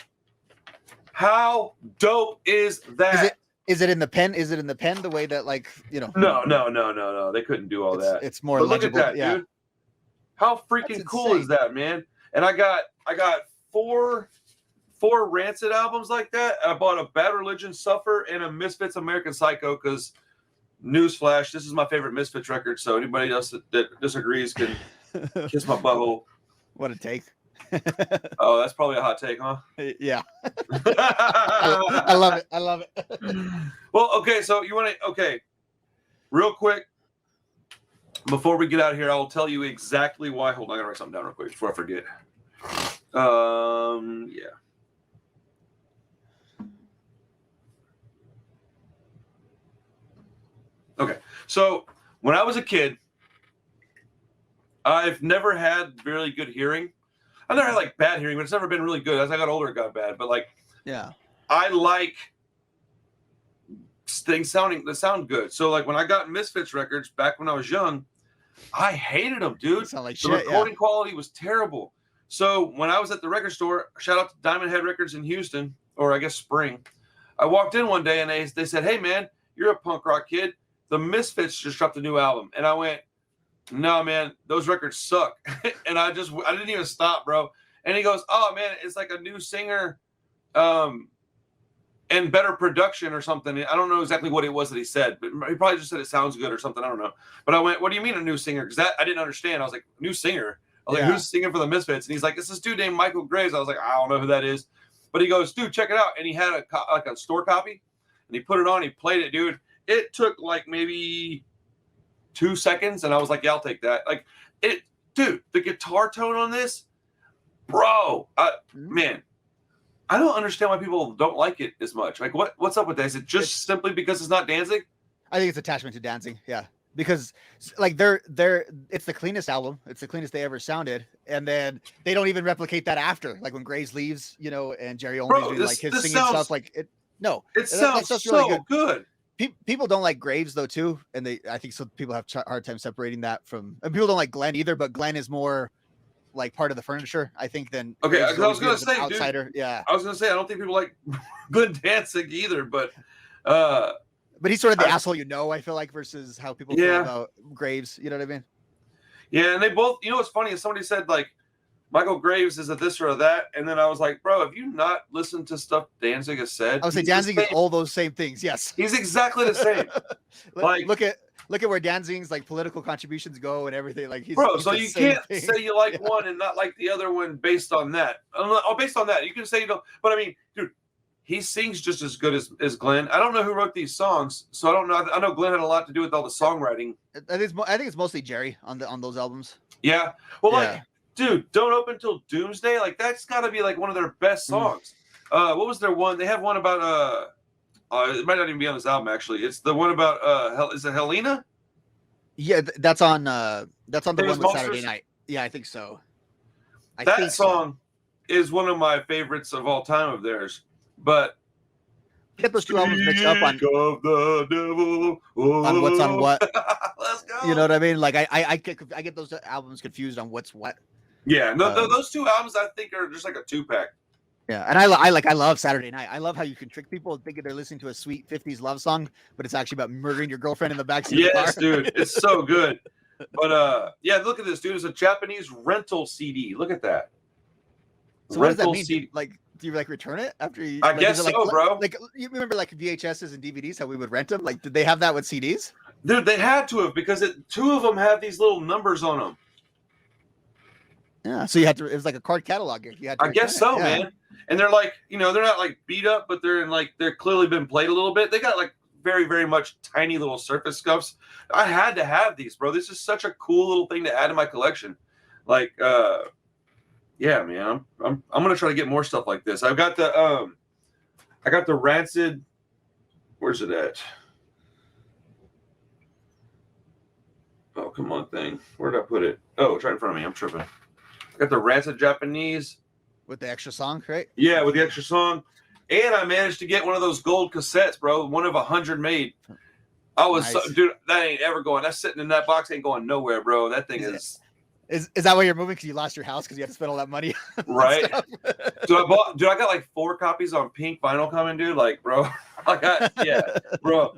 How dope is that? Is it in the pen? Is it in the pen the way that, like, you know? No. They couldn't do all that. It's more legible. Look at that, dude. How freaking cool is that, man? And I got four Rancid albums like that. I bought a Bad Religion Suffer and a Misfits American Psycho because, newsflash, this is my favorite Misfits record. So anybody else that disagrees can kiss my butthole. What a take. Oh, that's probably a hot take, huh? Yeah. I love it. Well, okay, so real quick, before we get out of here, I'll tell you exactly why. Hold on, I gotta write something down real quick before I forget. Yeah. Okay, so when I was a kid, I've never had really good hearing. I've never had like bad hearing, but it's never been really good. As I got older, it got bad. But like, yeah, I like things that sound good. So like when I got Misfits records back when I was young, I hated them, dude. Sound like the recording quality was terrible. So when I was at the record store, shout out to Diamond Head Records in Houston, or I guess Spring, I walked in one day and they said, "Hey man, you're a punk rock kid. The Misfits just dropped a new album." And I went, "No, man, those records suck." And I didn't even stop, bro. And he goes, "Oh man, it's like a new singer, and better production or something." I don't know exactly what it was that he said, but he probably just said it sounds good or something. I don't know. But I went, "What do you mean a new singer?" Because I didn't understand. I was like, "New singer?" I was like, "Who's singing for the Misfits?" And he's like, "It's this dude named Michael Graves." I was like, "I don't know who that is." But he goes, "Dude, check it out." And he had a store copy, and he put it on. He played it, dude. It took like maybe 2 seconds, and I was like, "Yeah, I'll take that." Like dude, the guitar tone on this, bro, man, I don't understand why people don't like it as much. Like, what's up with that? Is it just simply because it's not Danzig? I think it's attachment to dancing. Yeah. Because like it's the cleanest album. It's the cleanest they ever sounded. And then they don't even replicate that after, like when Graves leaves, you know, and Jerry Only's doing like his singing stuff. Like it sounds so really good. People don't like Graves though too, and I think some people have hard time separating that from. And people don't like Glenn either, but Glenn is more like part of the furniture, I think. Than okay, Graves I was gonna say, outsider. Dude, yeah, I was gonna say I don't think people like Glenn Danzig either, but he's sort of the asshole, you know. I feel like versus how people feel about Graves. You know what I mean? Yeah, and they both. You know what's funny is somebody said like Michael Graves is a this or a that, and then I was like, bro, have you not listened to stuff Danzig has said? I would say Danzig is all those same things. Yes, he's exactly the same. Like, look at where Danzig's like political contributions go and everything. Like, he's so you can't say you like one and not like the other one based on that. Based on that, you can say you don't. But I mean, dude, he sings just as good as Glenn. I don't know who wrote these songs, so I don't know. I know Glenn had a lot to do with all the songwriting. I think it's mostly Jerry on those albums. Yeah, well, like. Dude, Don't Open Till Doomsday. Like, that's got to be like one of their best songs. What was their one? They have one about it might not even be on this album actually. It's the one about is it Helena? Yeah, that's on the one with Monsters? Saturday Night. Yeah, I think so. That song is one of my favorites of all time of theirs. But get those two albums mixed up on of the devil. On what's on what. Let's go. You know what I mean? Like I get those albums confused on what's what. Yeah, no, those two albums I think are just like a 2-pack. Yeah, and I love Saturday Night. I love how you can trick people thinking they're listening to a sweet 50s love song, but it's actually about murdering your girlfriend in the backseat. Yes, dude, it's so good. But yeah, look at this, dude. It's a Japanese rental CD. Look at that. So what does that mean? CD. Like, do you like return it after you? I guess so, bro. Like, you remember like VHSs and DVDs, how we would rent them? Like, did they have that with CDs? Dude, they had to have because two of them have these little numbers on them. Yeah, so you had to. It was like a card catalog. You had to. I guess so, man. And they're like, you know, they're not like beat up, but they're clearly been played a little bit. They got like very, very much tiny little surface scuffs. I had to have these, bro. This is such a cool little thing to add to my collection. Like, yeah, man. I'm gonna try to get more stuff like this. I've got the Rancid. Where's it at? Oh, come on, thing. Where did I put it? Oh, it's right in front of me. I'm tripping. I got the Rancid Japanese. With the extra song, right? Yeah, with the extra song. And I managed to get one of those gold cassettes, bro. One of 100 made. I was, nice. Dude, that ain't ever going. That's sitting in that box, ain't going nowhere, bro. That thing is. Is that why you're moving? Because you lost your house because you had to spend all that money? Right. Dude, I got like 4 copies on pink vinyl coming, dude. Like, bro. Bro.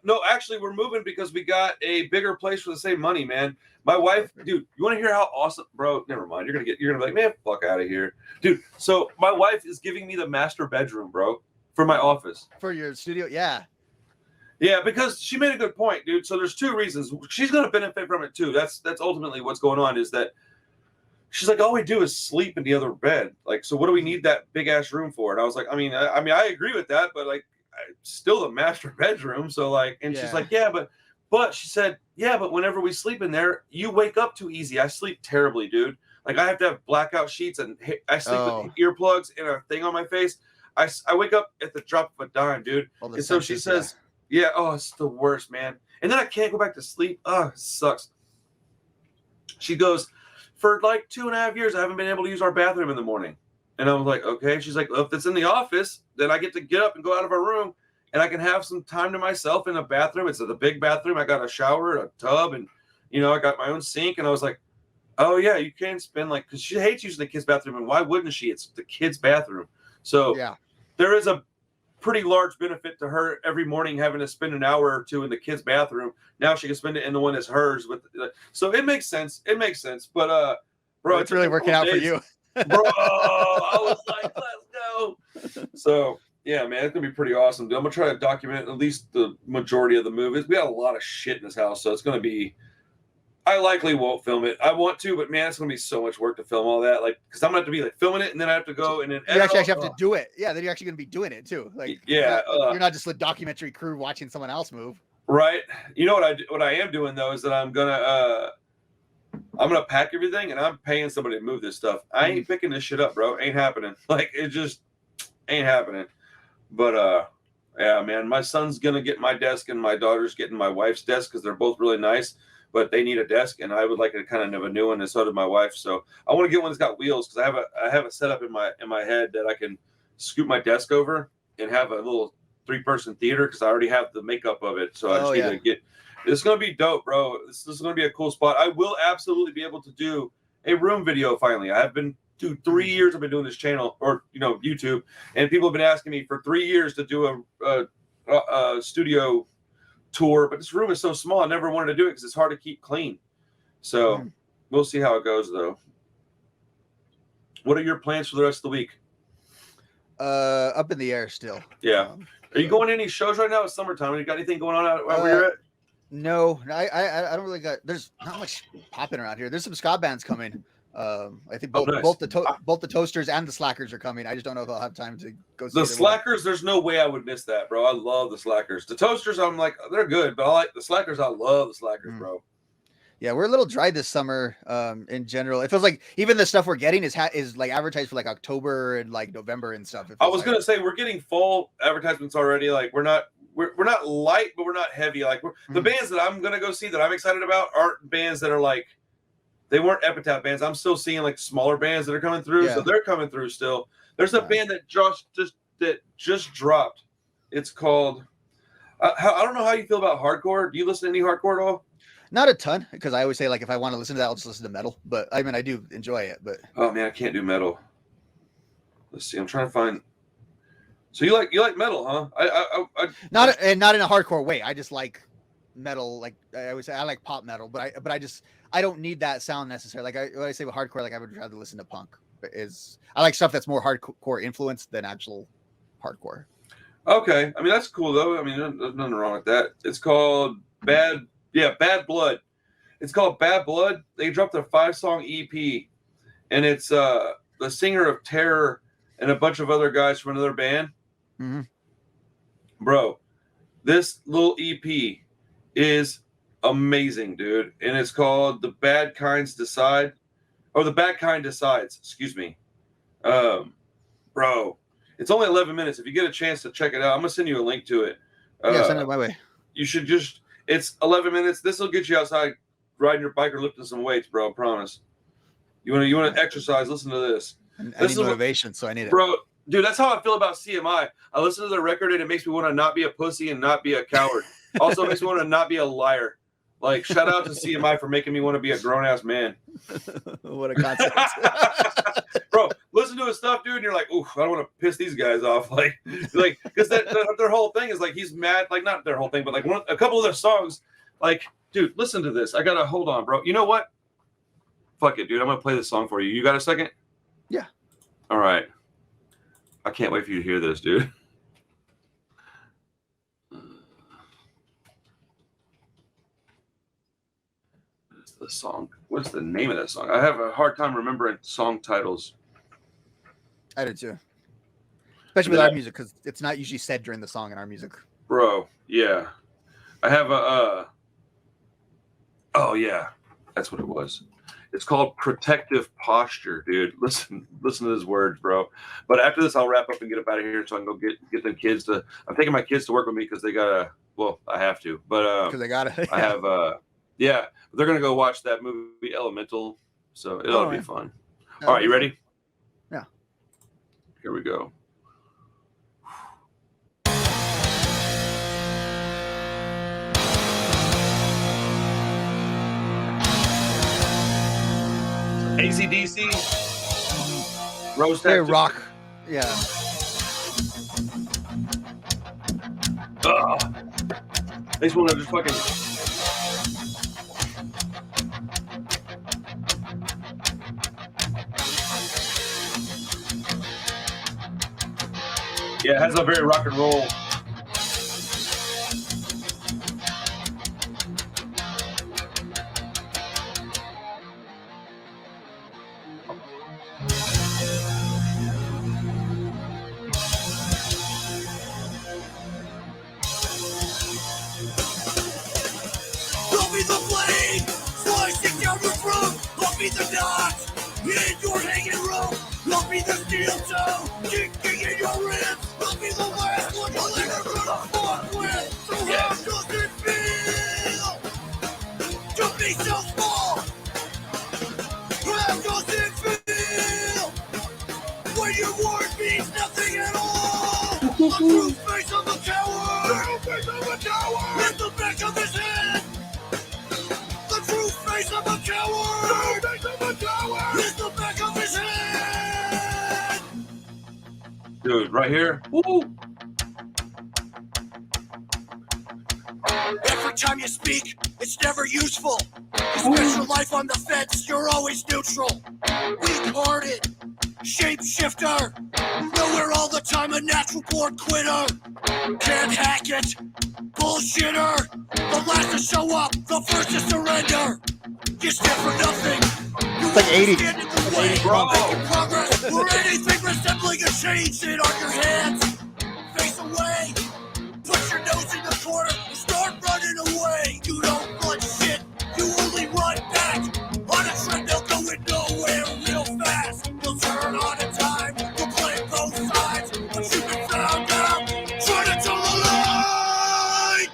No, actually, we're moving because we got a bigger place for the same money, man. My wife, dude, you want to hear how awesome, bro? Never mind. You're gonna be like, man, fuck out of here, dude. So my wife is giving me the master bedroom, bro, for my office. For your studio, yeah. Yeah, because she made a good point, dude. So there's 2 reasons. She's gonna benefit from it too. That's ultimately what's going on. Is that she's like, all we do is sleep in the other bed. Like, so what do we need that big ass room for? And I was like, I mean, I agree with that, but like. Still the master bedroom, so like, and she's like, yeah, but she said, yeah, but whenever we sleep in there, you wake up too easy. I sleep terribly, dude. Like, I have to have blackout sheets, and I sleep with earplugs and a thing on my face. I wake up at the drop of a dime, dude. And so she says, yeah, oh, it's the worst, man. And then I can't go back to sleep. Oh, it sucks. She goes, for like 2.5 years, I haven't been able to use our bathroom in the morning. And I was like, okay. She's like, well, if it's in the office, then I get to get up and go out of our room, and I can have some time to myself in a bathroom. It's the big bathroom. I got a shower, a tub, and, you know, I got my own sink. And I was like, oh, yeah, you can spend like, because she hates using the kids' bathroom. And why wouldn't she? It's the kids' bathroom. So there is a pretty large benefit to her every morning having to spend an hour or 2 in the kids' bathroom. Now she can spend it in the one that's hers. So it makes sense. It makes sense. But, bro, it's really working out for you. Bro, I was like, let's go. So yeah, man, it's gonna be pretty awesome, dude. I'm gonna try to document at least the majority of the movies. We got a lot of shit in this house, so it's gonna be. I likely won't film it. I want to, but man, it's gonna be so much work to film all that. Like, because I'm gonna have to be like filming it, and then I have to go and then you actually have to do it. Yeah, then you're actually gonna be doing it too. Like, yeah, you're not just a documentary crew watching someone else move. Right. You know what I am doing though is that I'm gonna pack everything, and I'm paying somebody to move this stuff. I ain't picking this shit up, bro. Ain't happening. Like, it just Ain't happening. But yeah, man, my son's gonna get my desk and my daughter's getting my wife's desk because they're both really nice, but they need a desk and I would like a kind of a new one, and so did my wife. So I want to get one that's got wheels because I have a setup in my head that I can scoot my desk over and have a little 3-person theater because I already have the makeup of it. So I just need to get. It's gonna be dope, bro. This is gonna be a cool spot. I will absolutely be able to do a room video finally. I have been. 3 years I've been doing this channel, or YouTube, and people have been asking me for 3 years to do a studio tour, but this room is so small I never wanted to do it because it's hard to keep clean. So we'll see how it goes though. What are your plans for the rest of the week? Up in the air still. Yeah. Are you going to any shows right now? It's summertime. You got anything going on out where you're at? No, I don't really got. There's not much popping around here. There's some ska bands coming. I think both the Toasters and the Slackers are coming. I just don't know if I'll have time to go see the Slackers. There's no way I would miss that, bro. I love the Slackers. The Toasters, I'm like, they're good, but I like the Slackers. I love the Slackers, bro. Yeah, we're a little dry this summer. In general, it feels like even the stuff we're getting is like advertised for like October and like November and stuff. I was gonna say we're getting full advertisements already. Like we're not light, but we're not heavy. Like the bands that I'm gonna go see that I'm excited about aren't bands that are like. They weren't Epitaph bands. I'm still seeing like smaller bands that are coming through. So they're coming through still. There's a band that just dropped. It's called. I don't know how you feel about hardcore. Do you listen to any hardcore at all? Not a ton, because I always say like if I want to listen to that, I'll just listen to metal. But I mean, I do enjoy it. But oh man, I can't do metal. Let's see. I'm trying to find. So you like metal, huh? I not in a hardcore way. I just like metal. Like I always say, I like pop metal. But I don't need that sound necessarily. Like when I say with hardcore, like I would rather listen to punk. I like stuff that's more hardcore influenced than actual hardcore. Okay, I mean that's cool though. I mean there's nothing wrong with that. It's called Bad Blood. It's called Bad Blood. They dropped a 5-song EP, and it's the singer of Terror and a bunch of other guys from another band. Bro, this little EP is amazing, dude, and it's called The Bad Kinds Decide, or The Bad Kind Decides. Excuse me, bro. It's only 11 minutes. If you get a chance to check it out, I'm gonna send you a link to it. Send it my way. You should just. It's 11 minutes. This will get you outside riding your bike or lifting some weights, bro. I promise. You want to exercise? Listen to this. I need motivation, so I need it, bro. Dude, that's how I feel about CMI. I listen to their record and it makes me want to not be a pussy and not be a coward. Also, it makes me want to not be a liar. Like, shout out to CMI for making me want to be a grown ass man. What a concept. Bro, listen to his stuff, dude, and you're like, ooh, I don't want to piss these guys off. Like, because their whole thing is like he's mad. Like, not their whole thing, but like a couple of their songs. Like, dude, listen to this. I gotta hold on, bro. You know what? Fuck it, dude. I'm gonna play this song for you. You got a second? Yeah. All right. I can't wait for you to hear this, dude. What's the song? What's the name of that song? I have a hard time remembering song titles. I do too. Especially with our music, because it's not usually said during the song in our music. Bro, yeah. I have a oh yeah, that's what it was. It's called Protective Posture, dude. Listen to those words, bro. But after this, I'll wrap up and get up out of here so I can go get the kids to. I'm taking my kids to work with me because they gotta. Well, I have to, but because they gotta. I have yeah. They're gonna go watch that movie Elemental, so it ought to be fun. All right, you ready? Yeah. Here we go. AC/DC, Rose Very rock. Yeah. Makes me want to just fucking. Yeah, it has a very rock and roll. Be the knot in your hanging rope. I'll be the steel toe, kicking in your ribs. I'll be the last one you'll ever gonna fuck with. So how does it feel to be so small? How does it feel when your word means nothing at all? The true face of a coward. The true face of a coward. In the back of his head. The true face of a coward. The true face of a coward. In the back of his head. Dude, right here. Woo! Every time you speak, it's never useful. You spend your life on the fence, you're always neutral. Weak-hearted, shapeshifter. Nowhere all the time, a natural born quitter. Can't hack it, bullshitter. The last to show up, the first to surrender. You stand for nothing. You It's like won't 80. stand in the way Bro. of making progress or anything resembling a change. Sit on your hands, face away. Put your nose in the corner and start running away. You don't run shit, you only run back. On a treadmill going nowhere real fast. You'll turn on a dime, you'll play both sides. But you've been found out, trying to tell the lie.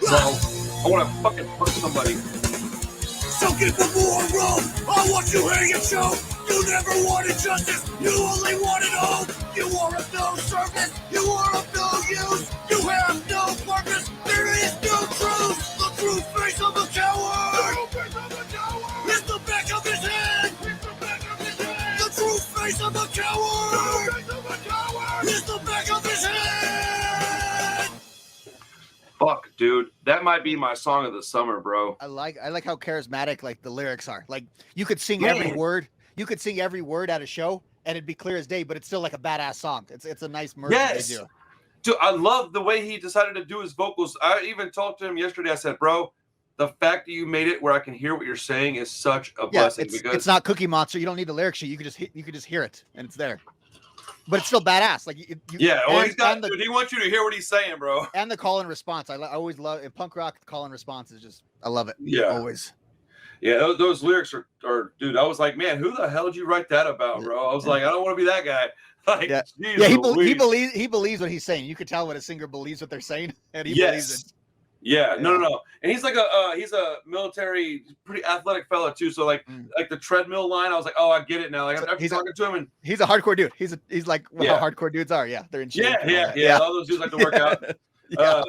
Bro, I want to fucking punch somebody. So give them more room. I want you hanging choke. You never wanted justice. You only wanted hope. You are of no service. You are of no use. You have no purpose. There is no truth. The true face of a coward. The true face of a coward. Is the back of his head. Is the back of his head. The true face of a coward. The true face of a coward. Is the back of his head. Fuck, dude. That might be my song of the summer, bro. I like how charismatic like the lyrics are. Like you could sing Man. every word. You could sing every word at a show and it'd be clear as day, but it's still like a badass song. It's a nice merge Yes. they do. Dude, I love the way he decided to do his vocals. I even talked to him yesterday. I said, bro, the fact that you made it where I can hear what you're saying is such a Yeah, blessing. Because it's not Cookie Monster. You don't need the lyric sheet. You could just hear it and it's there. But it's still badass. Like yeah, well, and the, dude, he wants you to hear what he's saying, bro. and the call and response. I always love in punk rock. The call and response is just I love it. Yeah. Always. Yeah, those lyrics are, dude. I was like, man, who the hell did you write that about, bro? I was like, I don't want to be that guy. Like, Yeah. geez Yeah, he Louise. believes what he's saying. You could tell when a singer believes what they're saying, and he believes it. Yeah, no. And he's like he's a military, pretty athletic fella too. So like the treadmill line, I was like, oh, I get it now. Like So after talking to him, and He's a hardcore dude. He's like Yeah. how hardcore dudes are. Yeah, they're in shape. and all that. yeah. All those dudes like to work out. Yeah.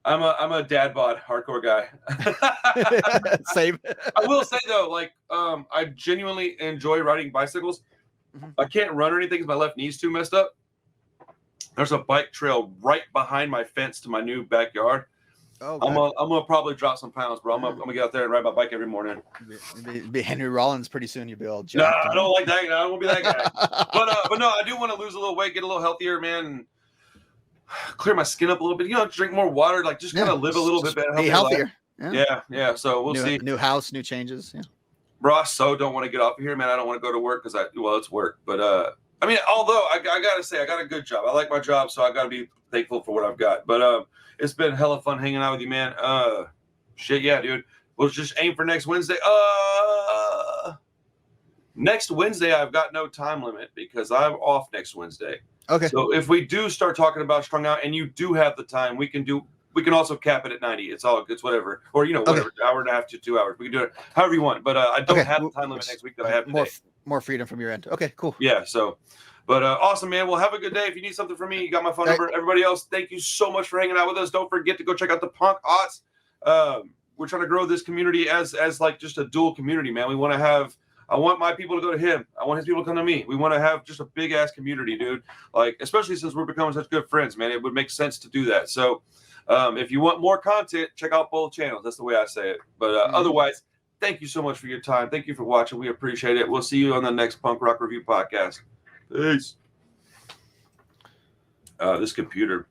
I'm a dad bod hardcore guy. Same. I will say though, like I genuinely enjoy riding bicycles. Mhm. I can't run or anything because my left knee's too messed up. There's a bike trail right behind my fence to my new backyard. Oh, I'm gonna probably drop some pounds, bro. I'm gonna get out there and ride my bike every morning. be Henry Rollins pretty soon. You'll be all No, jacked. I don't like that. I don't want to be that guy. But no, I do want to lose a little weight, get a little healthier, man, and clear my skin up a little bit. You know, drink more water, like just kind of live a little bit better. Be healthier. Yeah. So we'll see. New house, new changes. Yeah. Bro, I so don't want to get off of here, man. I don't want to go to work because it's work. But I mean, although I gotta say, I got a good job. I like my job, so I gotta be thankful for what I've got. But it's been hella fun hanging out with you, man. Shit, yeah, dude. We'll just aim for next Wednesday. Next Wednesday, I've got no time limit because I'm off next Wednesday. Okay. So if we do start talking about Strung Out and you do have the time, we can also cap it at 90. It's whatever. Or, whatever, hour and a half to 2 hours. We can do it however you want. But I don't have the time limit next week that I have today. More freedom from your end. Okay, cool. Yeah, so, but awesome, man. Well, have a good day. If you need something from me, you got my phone number. Everybody else, thank you so much for hanging out with us. Don't forget to go check out the Punk Odds. We're trying to grow this community as like just a dual community, man. I want my people to go to him. I want his people to come to me. We want to have just a big ass community, dude. Like, especially since we're becoming such good friends, man. It would make sense to do that. So, if you want more content, check out both channels. That's the way I say it. But otherwise, thank you so much for your time. Thank you for watching. We appreciate it. We'll see you on the next Punk Rock Review podcast. Peace. This computer